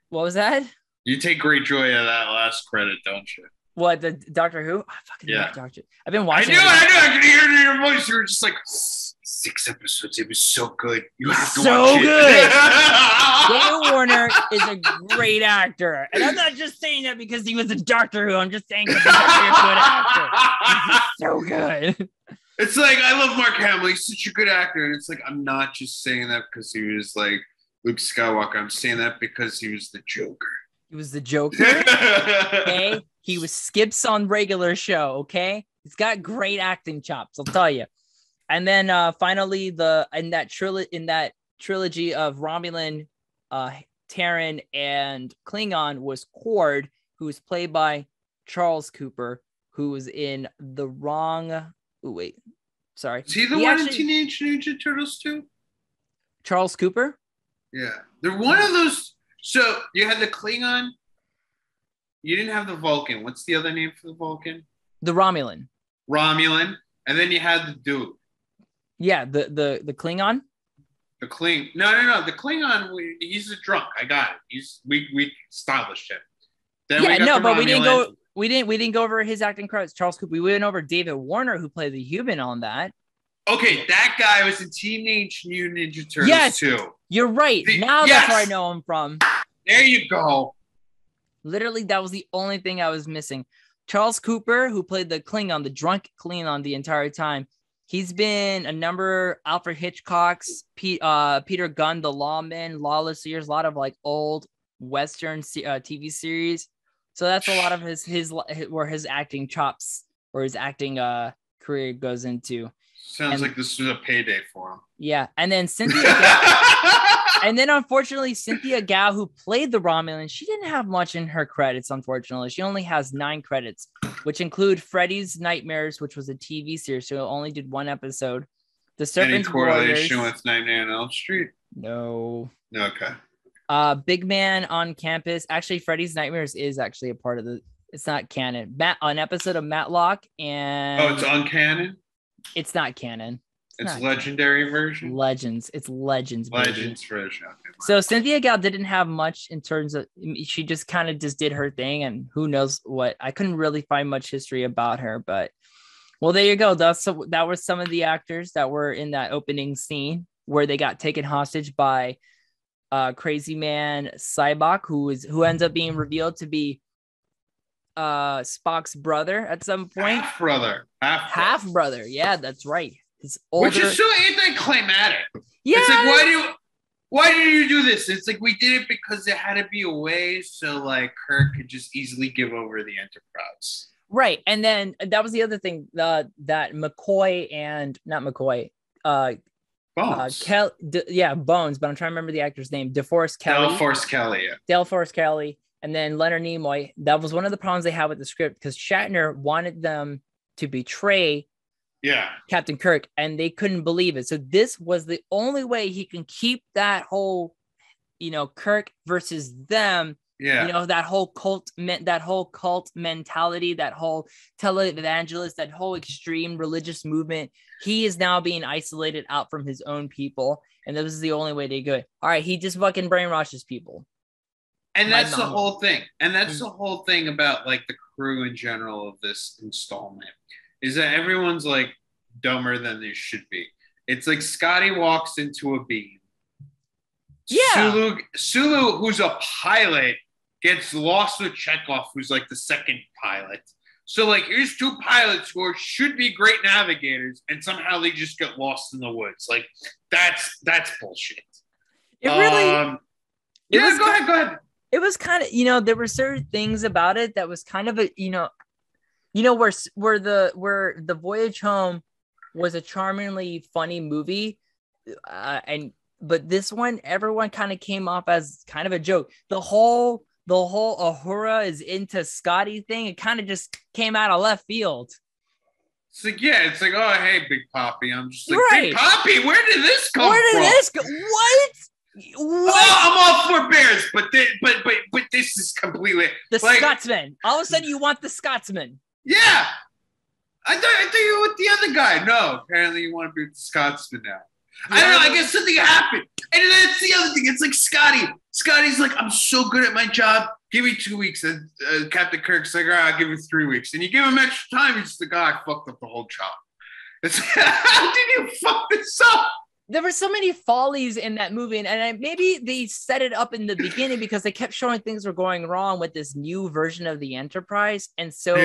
What was that? You take great joy out of that last credit, don't you? What, the Doctor Who? I fucking love Doctor Who. I've been watching. I knew. I could hear it in your voice. You were just like 6 episodes. It was so good. You have to watch it. David Warner is a great actor, and I'm not just saying that because he was a Doctor Who. I'm just saying because he's a good actor. He's so good. It's like I love Mark Hamill. He's such a good actor, and it's like I'm not just saying that because he was like Luke Skywalker. I'm saying that because he was the Joker. He was the Joker. Okay. He was Skips on regular show. Okay. He's got great acting chops, I'll tell you. And then finally, in that trilogy of Romulan, Terran, and Klingon was Cord, who was played by Charles Cooper, who was in the wrong. Oh, wait. Sorry. Is he the one in Teenage Ninja Turtles too? Charles Cooper? Yeah. They're one of those. So you had the Klingon. You didn't have the Vulcan. What's the other name for the Vulcan? The Romulan. And then you had the dude. Yeah, the Klingon. The Kling. No. The Klingon. He's a drunk. I got it. We established him. Then but we didn't go over his acting credits. Charles Cooper. We went over David Warner, who played the human on that. Okay, that guy was in Teenage Mutant Ninja Turtles too. You're right. That's where I know him from. There you go. Literally, that was the only thing I was missing. Charles Cooper, who played the Klingon, the drunk Klingon the entire time. He's been a number Alfred Hitchcock's, Peter Gunn, The Lawman, Lawless Years, a lot of like old Western TV series. So that's a lot of his where his acting chops or his acting career goes into. Sounds like this was a payday for him. Yeah, and then Cynthia Gouw, and then unfortunately Cynthia Gouw, who played the Romulan, she didn't have much in her credits. Unfortunately, she only has 9 credits, which include Freddy's Nightmares, which was a TV series, so it only did 1 episode. The Serpent's Any correlation with Nightmare on Elm Street? No. Okay. Big Man on Campus. Actually, Freddy's Nightmares is actually a part of the. It's not canon. An episode of Matlock and. It's on canon. It's not canon. It's legendary version. Legends. It's Legends. Legends version. Okay, so Cynthia Gouw didn't have much in terms of. She just kind of just did her thing, and who knows what. I couldn't really find much history about her, but well, there you go. That was some of the actors that were in that opening scene where they got taken hostage by crazy man Sybok, who ends up being revealed to be Spock's brother at some point. Half brother. Yeah, that's right. His older. Which is so anticlimactic. Yeah. It's like, why did you do this? It's like we did it because it had to be a way so like Kirk could just easily give over the Enterprise. Right. And then that was the other thing that McCoy and not McCoy, Bones. Bones, but I'm trying to remember the actor's name. DeForest Kelly. DeForest Kelly. And then Leonard Nimoy. That was one of the problems they had with the script because Shatner wanted them to betray Captain Kirk, and they couldn't believe it. So this was the only way he can keep that whole, Kirk versus them. Yeah. That whole cult mentality, that whole televangelist, that whole extreme religious movement. He is now being isolated out from his own people. And this is the only way they do it. All right. He just fucking brainwashes people. And that's the whole thing. And that's the whole thing about like the crew in general of this installment. is that everyone's like dumber than they should be. It's like Scotty walks into a beam. Yeah. Sulu, who's a pilot, gets lost with Chekhov, who's like the second pilot. So like here's two pilots who should be great navigators, and somehow they just get lost in the woods. Like that's bullshit. It really. Go ahead. It was kind of, there were certain things about it that was kind of a, where the Voyage Home was a charmingly funny movie, but this one, everyone kind of came off as kind of a joke. The whole Uhura is into Scotty thing. It kind of just came out of left field. It's like, it's like, oh, hey, Big Poppy. I'm just like, right. Big Poppy, where did this come from? Where did this go? What? Oh, I'm all for bears, but this is completely the Scotsman. All of a sudden, you want the Scotsman. Yeah, I thought you were with the other guy. No, apparently you want to be with the Scotsman now. Yeah. I don't know. I guess something happened, and that's the other thing. It's like Scotty's like, I'm so good at my job. Give me 2 weeks. And Captain Kirk's like, I'll give you 3 weeks. And you give him extra time. He's just the guy fucked up the whole job. It's how did you fuck this up? There were so many follies in that movie, and maybe they set it up in the beginning because they kept showing things were going wrong with this new version of the Enterprise. And so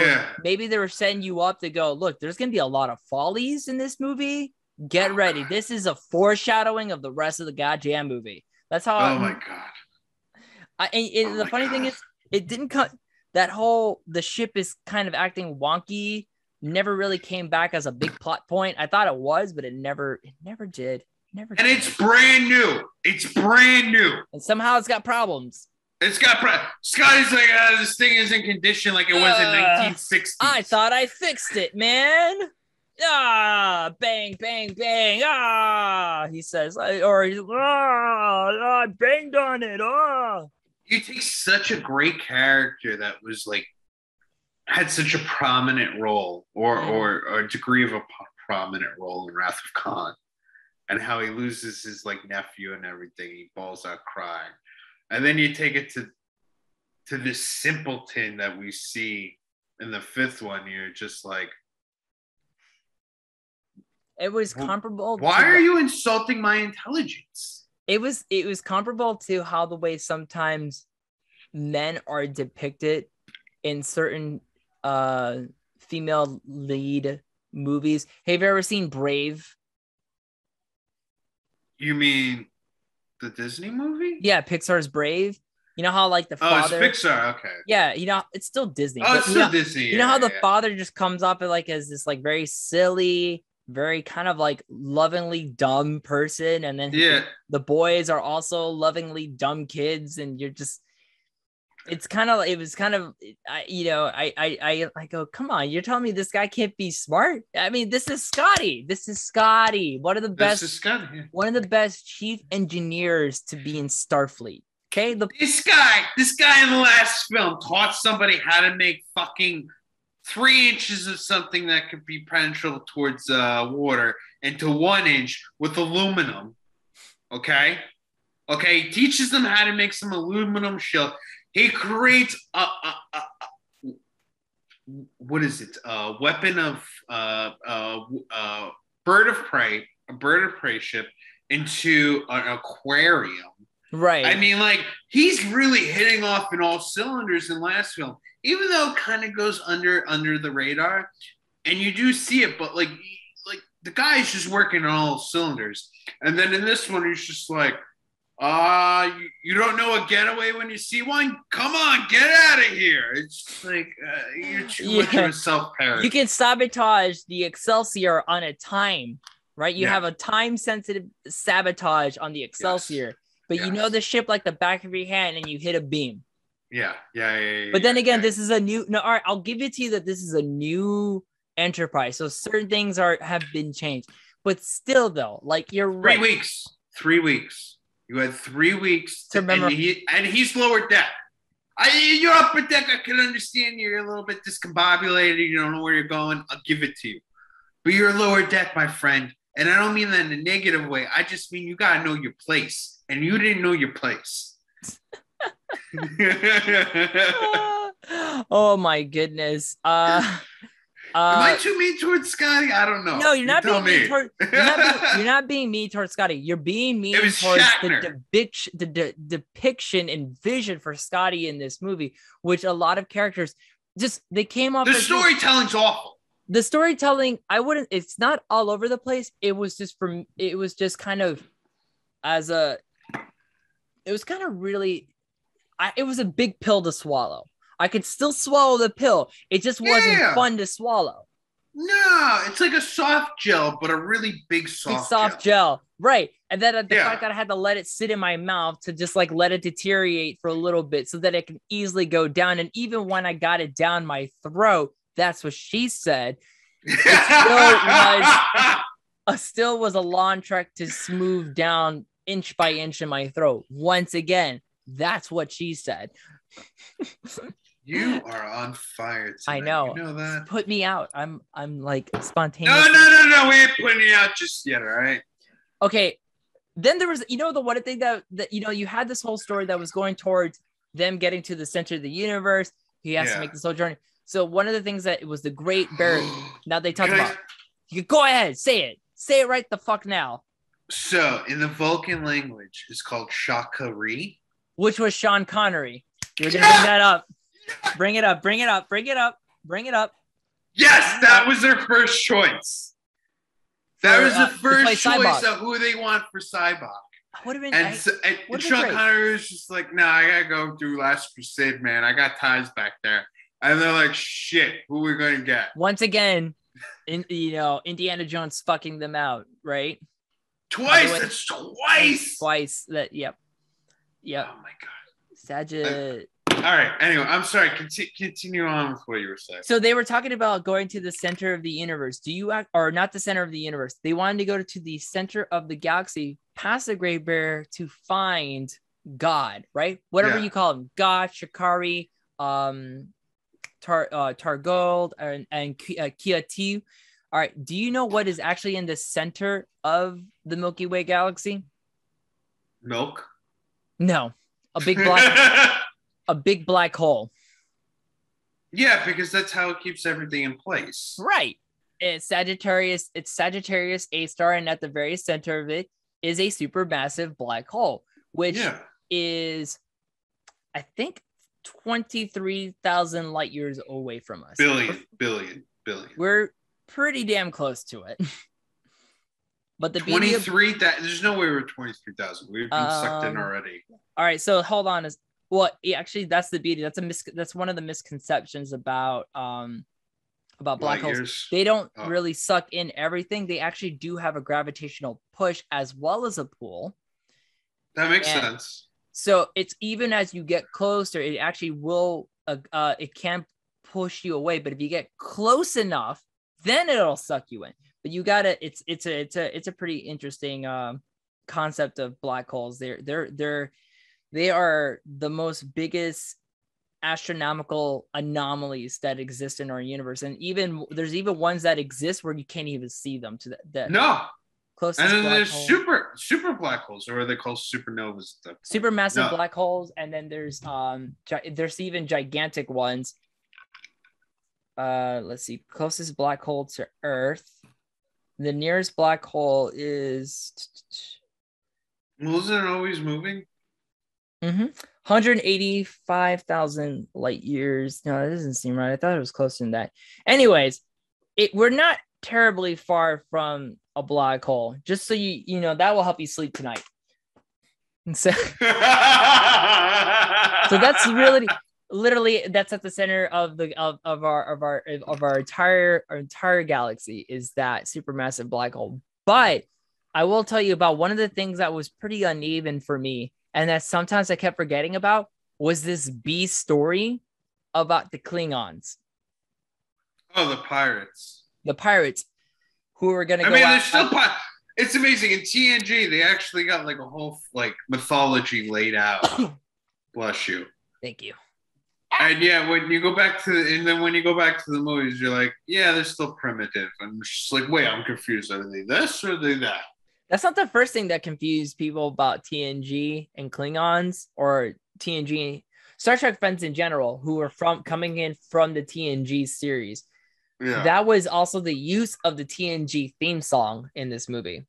maybe they were setting you up to go, look, there's going to be a lot of follies in this movie. Get ready. This is a foreshadowing of the rest of the goddamn movie. That's how. Oh, my God. The funny thing is, it didn't cut that the ship is kind of acting wonky. Never really came back as a big plot point. I thought it was, but it never did. And it's brand new. And somehow it's got problems. Scotty's like, this thing is in condition like it was in 1960s. I thought I fixed it, man. Bang, bang, bang. He says, I banged on it. You take such a great character that was like, had such a prominent role or a degree of a prominent role in Wrath of Khan. And how he loses his like nephew and everything, he balls out crying, and then you take it to this simpleton that we see in the fifth one. You're just like, it was comparable. Why are you insulting my intelligence? It was comparable to how the way sometimes men are depicted in certain female lead movies. Have you ever seen Brave? You mean the Disney movie? Yeah, Pixar's Brave. You know how like the father. Oh, it's Pixar. Okay. Yeah, it's still Disney. Oh, it's still Disney. You know how the father just comes off as this like very silly, very kind of like lovingly dumb person, and then the boys are also lovingly dumb kids, and you're just. I go, come on, you're telling me this guy can't be smart? I mean, this is Scotty. One of the best chief engineers to be in Starfleet. Okay. This guy in the last film taught somebody how to make fucking 3 inches of something that could be penetrable towards water into 1 inch with aluminum. Okay. He teaches them how to make some aluminum shield. He creates a weapon of bird of prey ship into an aquarium. Right. I mean, like, he's really hitting off in all cylinders in last film, even though it kind of goes under the radar, and you do see it, but like the guy's just working on all cylinders. And then in this one, he's just like, you don't know a getaway when you see one? Come on, get out of here. It's just like, you're too much of a self-parody. You can sabotage the Excelsior on a time, right? You have a time-sensitive sabotage on the Excelsior, but you know the ship like the back of your hand, and you hit a beam. Yeah. But then again, this is a new... No, all right, I'll give it to you that this is a new Enterprise, so certain things have been changed. But still, though, like, you're right. 3 weeks. You had 3 weeks to remember, and he's lower deck. You're upper deck. I can understand you're a little bit discombobulated. You don't know where you're going. I'll give it to you. But you're lower deck, my friend. And I don't mean that in a negative way. I just mean you got to know your place. And you didn't know your place. Oh, my goodness. Am I too mean towards Scotty? I don't know. No, you're not being mean towards. You're not being mean towards Scotty. You're being mean towards the depiction and vision for Scotty in this movie, which a lot of characters they came off. The storytelling's awful. The storytelling, it's not all over the place. It was just kind of it was a big pill to swallow. I could still swallow the pill. It just wasn't fun to swallow. No, it's like a soft gel, but a really big soft gel. Right. And then the fact that I had to let it sit in my mouth to just like let it deteriorate for a little bit so that it can easily go down. And even when I got it down my throat, that's what she said. It still was a long trek to smooth down inch by inch in my throat. Once again, that's what she said. You are on fire tonight. I know. You know that? Put me out. I'm like spontaneous. No. We ain't putting you out just yet, all right? Okay. Then there was, the one thing that you had this whole story that was going towards them getting to the center of the universe. He has to make this whole journey. So one of the things that it was the Great Barrier. Now they talk about. You go ahead, say it. Say it right the fuck now. So in the Vulcan language, it's called Shakari, which was Sean Connery. You're gonna bring that up. Bring it up. Yes, that was their first choice. That was the first choice of who they want for Sybok. Would have been. And Sean Connery was just like, "Nah, I gotta go do Last Crusade, man. I got ties back there." And they're like, "Shit, who are we gonna get?" Once again, Indiana Jones fucking them out, right? Twice. That's twice. Twice. That. Yep. Oh my god. Sagitt. All right. Anyway, I'm sorry. Continue on with what you were saying. So they were talking about going to the center of the universe. Or not the center of the universe? They wanted to go to the center of the galaxy, past the Great Barrier, to find God, right? Whatever you call him, God, Shakari, Targold, and Kiatu. All right. Do you know what is actually in the center of the Milky Way galaxy? Milk. No, a big black. A big black hole. Yeah, because that's how it keeps everything in place. Right. It's Sagittarius A star, and at the very center of it is a supermassive black hole, which is, I think, 23,000 light years away from us. Billion. We're pretty damn close to it. But the 23, there's no way we're 23,000. We've been sucked in already. All right, so hold on. Well, actually, that's the beauty. That's one of the misconceptions about black holes. Years. They don't really suck in everything. They actually do have a gravitational push as well as a pull. That makes sense. So it's even as you get closer, it actually will. It can push you away, but if you get close enough, then it'll suck you in. But you gotta. It's a pretty interesting concept of black holes. They are the most biggest astronomical anomalies that exist in our universe, and there's even ones that exist where you can't even see them. Closest. And then there's super black holes, or are they called supernovas? Supermassive black holes, and then there's even gigantic ones. Let's see, closest black hole to Earth. The nearest black hole is. Wasn't it always moving? 185,000 light years. No, that doesn't seem right. I thought it was closer than that. Anyways, we're not terribly far from a black hole. Just so you know, that will help you sleep tonight. And so that's literally that's at the center of our entire galaxy, is that supermassive black hole. But I will tell you about one of the things that was pretty uneven for me, and that sometimes I kept forgetting about, was this B story about the Klingons. Oh, the pirates. The pirates who were going to go they're still it's amazing. In TNG, they actually got like a whole like mythology laid out. Bless you. Thank you. And when you go back to the movies, you're like, yeah, they're still primitive. And it's just like, wait, I'm confused. Are they this or are they that? That's not the first thing that confused people about TNG and Klingons, or TNG, Star Trek fans in general, who are coming in from the TNG series. that was also the use of the TNG theme song in this movie.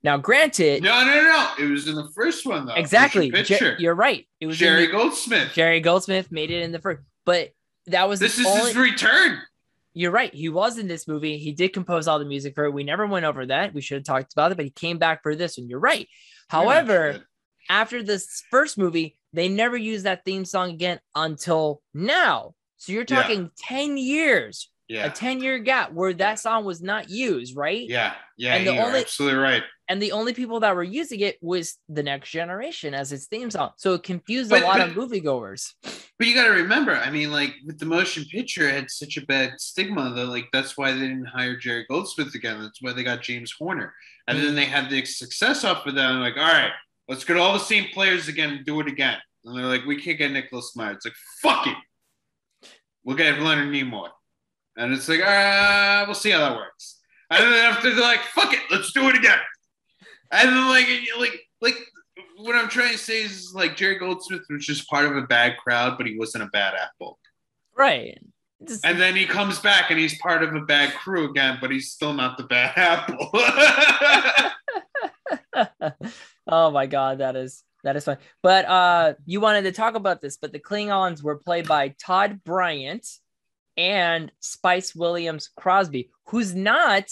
Now, granted, no, it was in the first one though. Exactly, you're right. It was Jerry Goldsmith. Jerry Goldsmith made it in the first, but that was his return. You're right. He was in this movie. He did compose all the music for it. We never went over that. We should have talked about it, but he came back for this one. You're right. However, after this first movie, they never used that theme song again until now. So you're talking 10 years. A 10-year gap where that song was not used, right? Yeah, and you're absolutely right. And the only people that were using it was the Next Generation as its theme song. So it confused a lot of moviegoers. But you got to remember, I mean, like with the motion picture, it had such a bad stigma that like that's why they didn't hire Jerry Goldsmith again. That's why they got James Horner. And then they had the success off of that. And like, all right, let's get all the same players again and do it again. And they're like, we can't get Nicholas Meyer. It's like, fuck it. We'll get Leonard Nimoy. And it's like, we'll see how that works. And then after they're like, fuck it, let's do it again. And then like what I'm trying to say is like Jerry Goldsmith was just part of a bad crowd, but he wasn't a bad apple. Right. And then he comes back and he's part of a bad crew again, but he's still not the bad apple. Oh my God, that is fun. But you wanted to talk about this, but the Klingons were played by Todd Bryant and Spice Williams-Crosby, who's not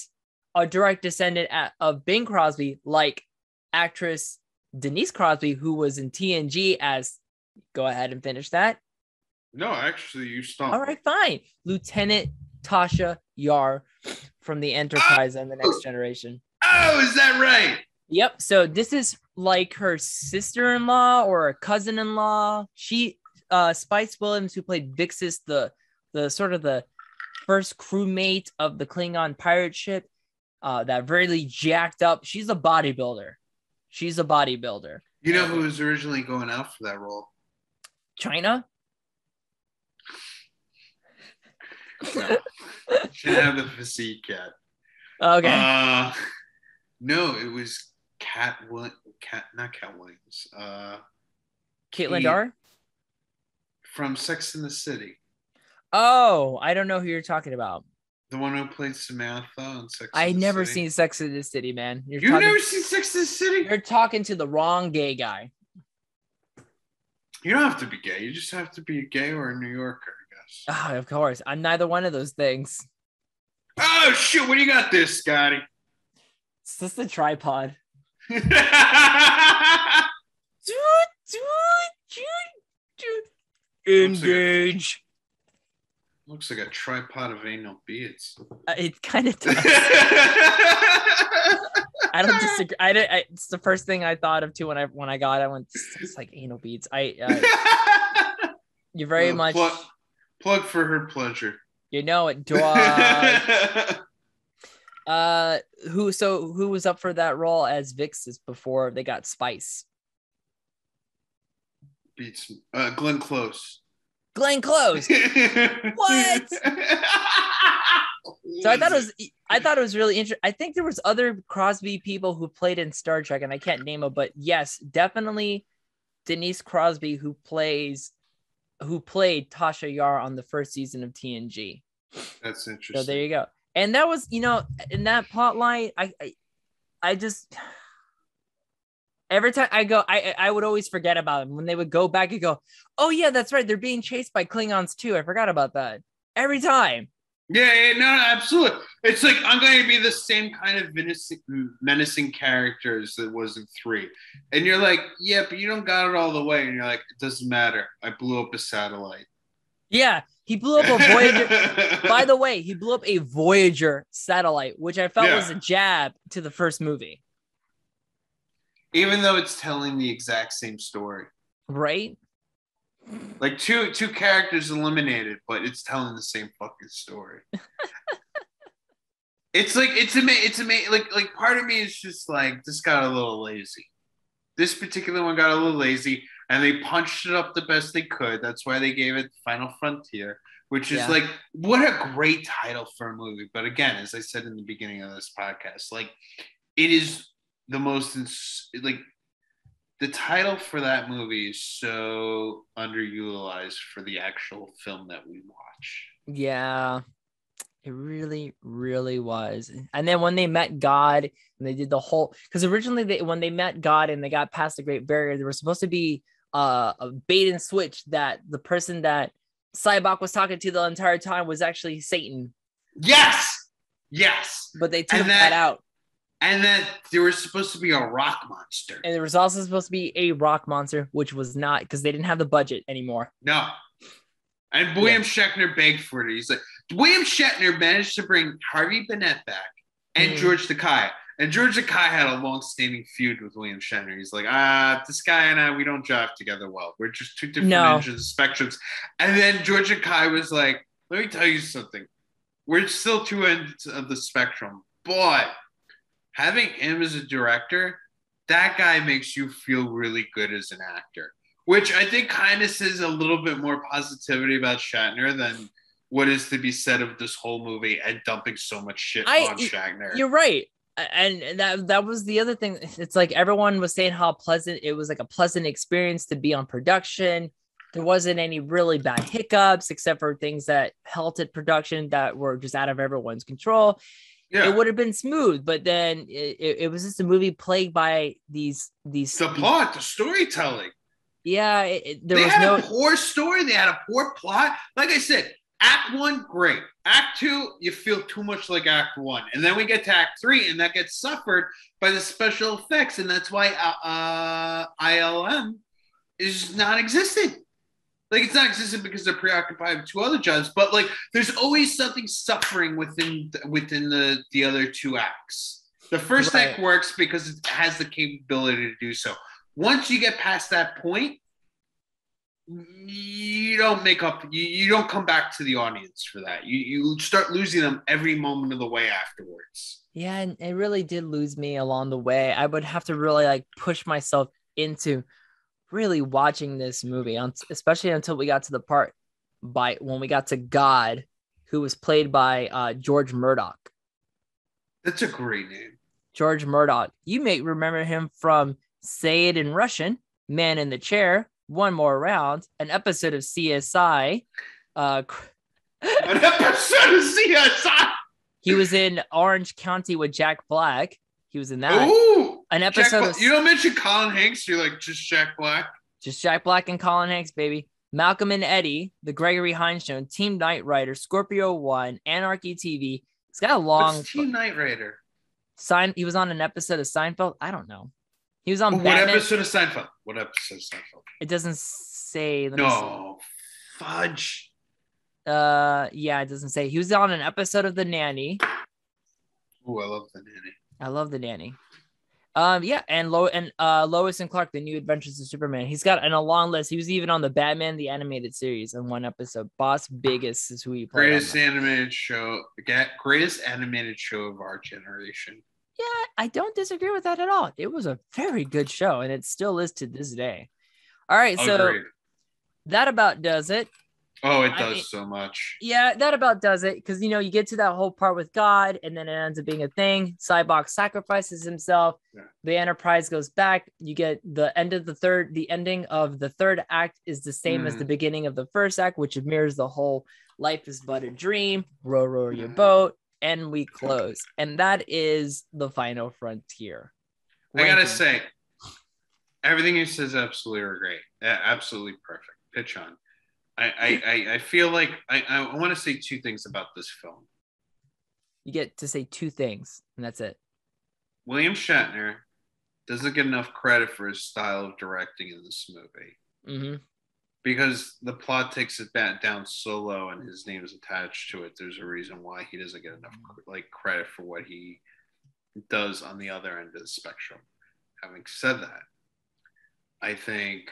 a direct descendant of Bing Crosby, like actress Denise Crosby, who was in TNG as, go ahead and finish that. No, actually, you stopped. All right, fine. Lieutenant Tasha Yar from the Enterprise and the Next Generation. Oh, is that right? Yep. So this is like her sister-in-law or a cousin-in-law. She, Spice Williams, who played Vixis, the sort of the first crewmate of the Klingon pirate ship, that really jacked up. She's a bodybuilder. You know who was originally going out for that role? China? No. She didn't have the physique yet. Okay. No, it was not Cat Williams. Caitlin Dar? From Sex and the City. Oh, I don't know who you're talking about. The one who played Samantha on Sex and the City. I never seen Sex and the City, man. You've never seen Sex and the City? You're talking to the wrong gay guy. You don't have to be gay. You just have to be gay or a New Yorker, I guess. Oh, of course. I'm neither one of those things. Oh, shit. What do you got there, Scotty? It's just a tripod. Engage. Looks like a tripod of anal beads. It kind of does. I don't disagree. It's the first thing I thought of too when I got it. I went, it's like anal beads. You're very much plug for her pleasure. You know it, dog. Who was up for that role as Vixis before they got Spice? Beats Glenn Close. Glenn Close. What? So I thought it was really interesting. I think there was other Crosby people who played in Star Trek, and I can't name them, but yes, definitely Denise Crosby, who played Tasha Yar on the first season of TNG. That's interesting. So there you go. And that was, in that plot line, I just every time I go, I would always forget about them when they would go back and go, oh yeah, that's right, they're being chased by Klingons too. I forgot about that every time. Yeah, no, absolutely. It's like I'm going to be the same kind of menacing characters that was in 3, and you're like, yeah, but you don't got it all the way, and you're like, it doesn't matter. I blew up a satellite. Yeah, he blew up a Voyager. By the way, he blew up a Voyager satellite, which I felt was a jab to the first movie. Even though it's telling the exact same story. Right? Like two characters eliminated, but it's telling the same fucking story. It's amazing. Like part of me is just like, this got a little lazy. This particular one got a little lazy, and they punched it up the best they could. That's why they gave it Final Frontier, which is like, what a great title for a movie. But again, as I said in the beginning of this podcast, like, it is the most the title for that movie is so underutilized for the actual film that we watch. Yeah. It really, really was. And then when they met God and they did the whole, because originally when they met God and they got past the Great Barrier, there was supposed to be a bait and switch that the person that Sybok was talking to the entire time was actually Satan. Yes. But they took that out. And then there was supposed to be a rock monster. And there was also supposed to be a rock monster, which was not, because they didn't have the budget anymore. No. And William Shatner begged for it. He's like, William Shatner managed to bring Harvey Bennett back and George Takei. And George Takei had a long-standing feud with William Shatner. He's like, this guy and I, we don't jive together well. We're just two different ends of the spectrums. And then George Takei was like, let me tell you something. We're still two ends of the spectrum. But having him as a director, that guy makes you feel really good as an actor. Which I think kind of says a little bit more positivity about Shatner than what is to be said of this whole movie and dumping so much shit on Shatner. You're right. And that was the other thing. It's like everyone was saying how pleasant it was, like a pleasant experience to be on production. There wasn't any really bad hiccups except for things that halted production that were just out of everyone's control. Yeah. It would have been smooth, but then it was just a movie plagued by these plot, the storytelling. Yeah, they had a poor story. They had a poor plot. Like I said, Act 1, great. Act 2, you feel too much like Act 1. And then we get to Act 3, and that gets suffered by the special effects. And that's why ILM is non-existent. Like, it's not existent because they're preoccupied with two other jobs. But, like, there's always something suffering within the other two acts. The first act works because it has the capability to do so. Once you get past that point, you don't make up. You don't come back to the audience for that. You start losing them every moment of the way afterwards. Yeah, and it really did lose me along the way. I would have to really push myself into really watching this movie, especially until we got to the part when we got to God, who was played by George Murdock. That's a great name, George Murdock. You may remember him from Say It in Russian, Man in the Chair, One More Round, an episode of CSI. An episode of CSI. He was in Orange County with Jack Black. He was in that. Ooh, an episode you don't mention Colin Hanks. You're like, just Jack Black. Just Jack Black and Colin Hanks, baby. Malcolm and Eddie, The Gregory Hines Show, Team Knight Rider, Scorpio 1, Anarchy TV. He's got a long. What's Team Knight Rider? He was on an episode of Seinfeld. I don't know. He was on What episode of Seinfeld? It doesn't say. No, fudge. Yeah, it doesn't say. He was on an episode of The Nanny. Oh, I love The Nanny. I love The Nanny. Yeah, and Lois and Clark, The New Adventures of Superman. He's got a long list. He was even on the Batman the Animated Series in one episode. Boss Biggest is who he played. Greatest animated show of our generation. Yeah, I don't disagree with that at all. It was a very good show, and it still is to this day. All right, so that about does it. Oh, it does so much. Yeah, that about does it. Because, you get to that whole part with God, and then it ends up being a thing. Sybok sacrifices himself. Yeah. The Enterprise goes back. You get the ending of the third act is the same as the beginning of the first act, which mirrors the whole life is but a dream, row, row your boat, and we close. And that is the final frontier. I gotta say, everything you said is absolutely great. Absolutely perfect. Pitch on. I feel like I want to say two things about this film. You get to say two things, and that's it. William Shatner doesn't get enough credit for his style of directing in this movie. Mm-hmm. Because the plot takes it back down so low and his name is attached to it. There's a reason why he doesn't get enough credit for what he does on the other end of the spectrum. Having said that, I think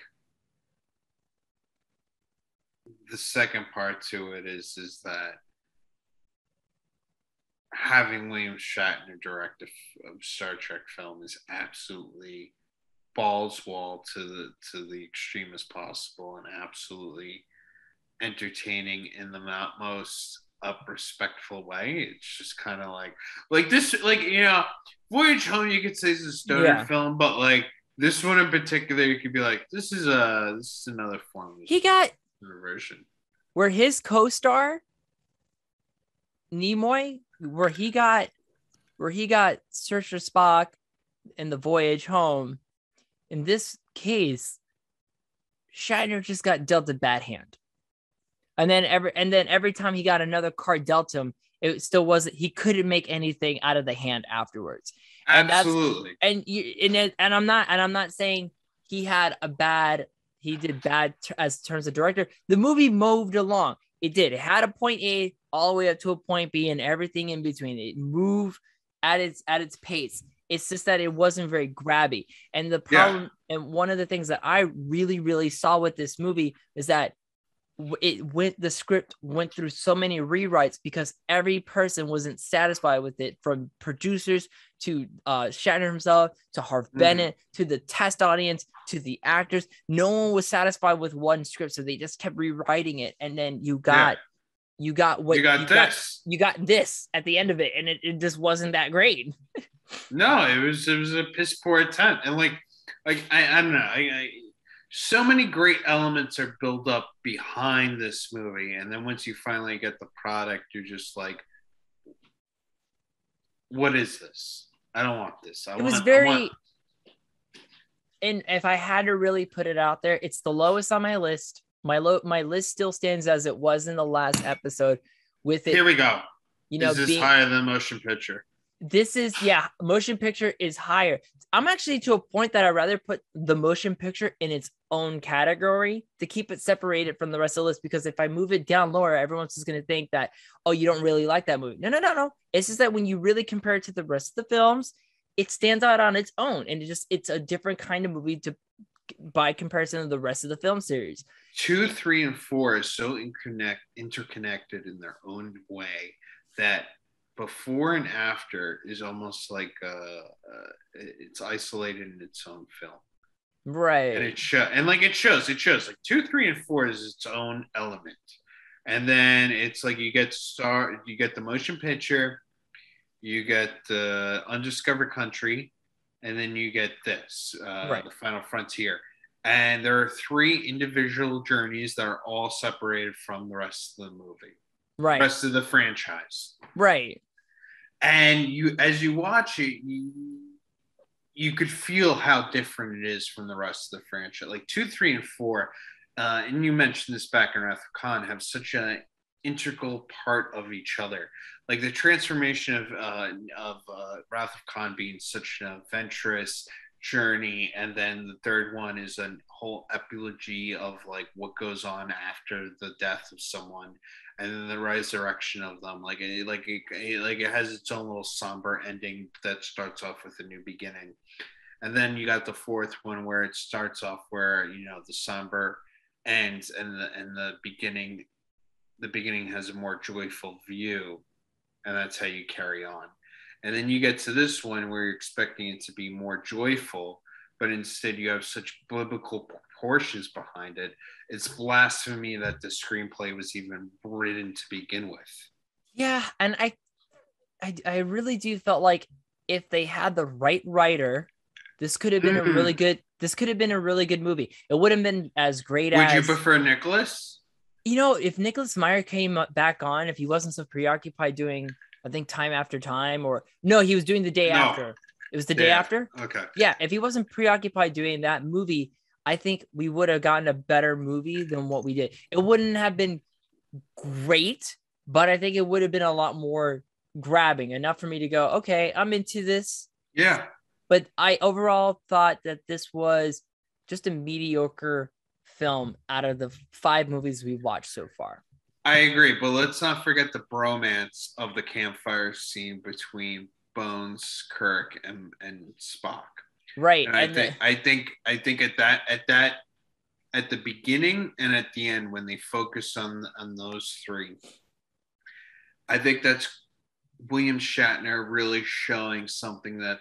the second part to it is that having William Shatner direct a Star Trek film is absolutely balls wall to the extreme as possible and absolutely entertaining in the most respectful way. It's just kind of like this, Voyage Home, you could say is a stoner film, but this one in particular, you could be like, this is another form of he got version where his co-star Nimoy, where he got Search for Spock in the Voyage Home. In this case, Shatner just got dealt a bad hand. And then every time he got another card dealt to him, it still wasn't, he couldn't make anything out of the hand afterwards. And Absolutely. And I'm not saying he did bad as terms of director. The movie moved along. It did. It had a point A all the way up to a point B and everything in between. It moved at its pace. It's just that it wasn't very grabby. And the problem, and one of the things that I really, really saw with this movie is that the script went through so many rewrites because every person wasn't satisfied with it, from producers to Shatner himself, to Harv Bennett, to the test audience, to the actors. No one was satisfied with one script, so they just kept rewriting it. And then you got this at the end of it, and it just wasn't that great. No, it was a piss poor attempt, and like I don't know, so many great elements are built up behind this movie, and then once you finally get the product, you're just like, what is this? I don't want this. And if I had to really put it out there, it's the lowest on my list. My list still stands as it was in the last episode. With it, here we go. Is this higher than motion picture? This is, motion picture is higher. I'm actually to a point that I'd rather put the motion picture in its own category to keep it separated from the rest of the list, because if I move it down lower, everyone's just going to think that, oh, you don't really like that movie. No. It's just that when you really compare it to the rest of the films, it stands out on its own, and it's a different kind of movie by comparison to the rest of the film series. 2, 3, and 4 is so interconnected in their own way that before and after is almost like it's isolated in its own film, right? And it shows like 2, 3, and 4 is its own element, and then it's like you get the motion picture, you get the Undiscovered Country, and then you get this The Final Frontier. And there are 3 individual journeys that are all separated from the rest of the movie, right? The rest of the franchise, right? And as you watch it, you could feel how different it is from the rest of the franchise. Like 2, 3, and 4, and you mentioned this back in Wrath of Khan, have such an integral part of each other. Like the transformation of Wrath of Khan being such an adventurous journey, and then the third one is a whole epilogy of like what goes on after the death of someone, and then the resurrection of them. It has its own little somber ending that starts off with a new beginning, and then you got the fourth one where it starts off where the somber ends, and the beginning has a more joyful view, and that's how you carry on. And then you get to this one where you're expecting it to be more joyful, but instead you have such biblical proportions behind it. It's blasphemy that the screenplay was even written to begin with. Yeah, and I really do felt like if they had the right writer, this could have been a really good. This could have been a really good movie. It wouldn't have been as great as. Would you prefer Nicholas? If Nicholas Meyer came back on, if he wasn't so preoccupied doing, I think, Time After Time, or no, he was doing The Day After. It was The Day After. Okay. Yeah, if he wasn't preoccupied doing that movie, I think we would have gotten a better movie than what we did. It wouldn't have been great, but I think it would have been a lot more grabbing, enough for me to go, okay, I'm into this. Yeah. But I overall thought that this was just a mediocre film out of the 5 movies we've watched so far. I agree, but let's not forget the bromance of the campfire scene between Bones, Kirk, and Spock. Right. And I think at the beginning and at the end, when they focus on those 3, I think that's William Shatner really showing something that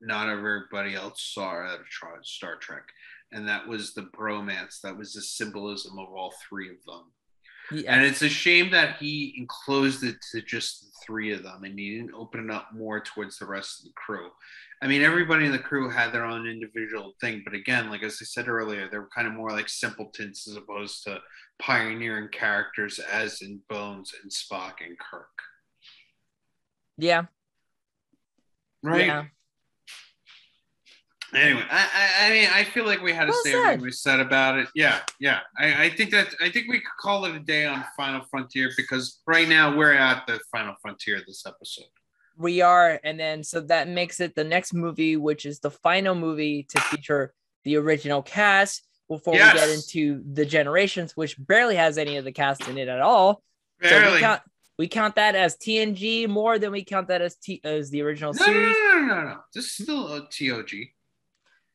not everybody else saw out of Star Trek, and that was the bromance. That was the symbolism of all 3 of them. Yeah. And it's a shame that he enclosed it to just the 3 of them, and he didn't open it up more towards the rest of the crew. I mean, everybody in the crew had their own individual thing, but again, like as I said earlier, they were kind of more like simpletons as opposed to pioneering characters, as in Bones and Spock and Kirk. Yeah. Right. Yeah. Anyway, I mean, I feel like we had to say everything we said about it. Yeah. I think we could call it a day on Final Frontier, because right now we're at the Final Frontier of this episode. We are, and then so that makes it the next movie, which is the final movie to feature the original cast before we get into the Generations, which barely has any of the cast in it at all. Barely. So we count that as TNG more than we count that as the original series. No. This is still a TOG.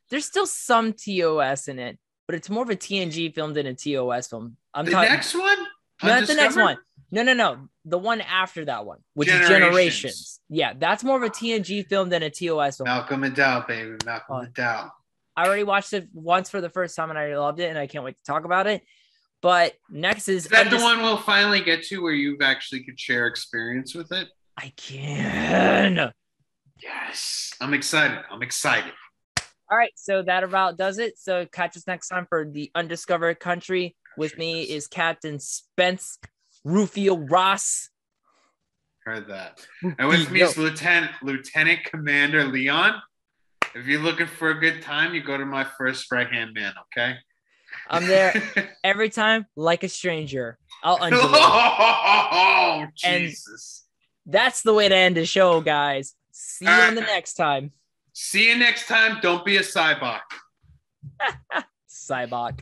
There's still some TOS in it, but it's more of a TNG film than a TOS film. Next one? Not the next one. No. The one after that one, which is Generations. Yeah, that's more of a TNG film than a TOS film. Malcolm McDowell, baby. Malcolm McDowell. I already watched it once for the first time and I loved it, and I can't wait to talk about it. But next is that the one we'll finally get to where you actually could share experience with it? I can. Yes. I'm excited. All right, so that about does it. So catch us next time for The Undiscovered Country. With me is Captain Spence Rufio Ross. Heard that. And with me is Lieutenant Commander Leon. If you're looking for a good time, you go to my first right-hand man, okay? I'm there every time like a stranger. I'll undulate. Oh, Jesus. And that's the way to end the show, guys. See you on the next time. See you next time. Don't be a Sybok. Sybok.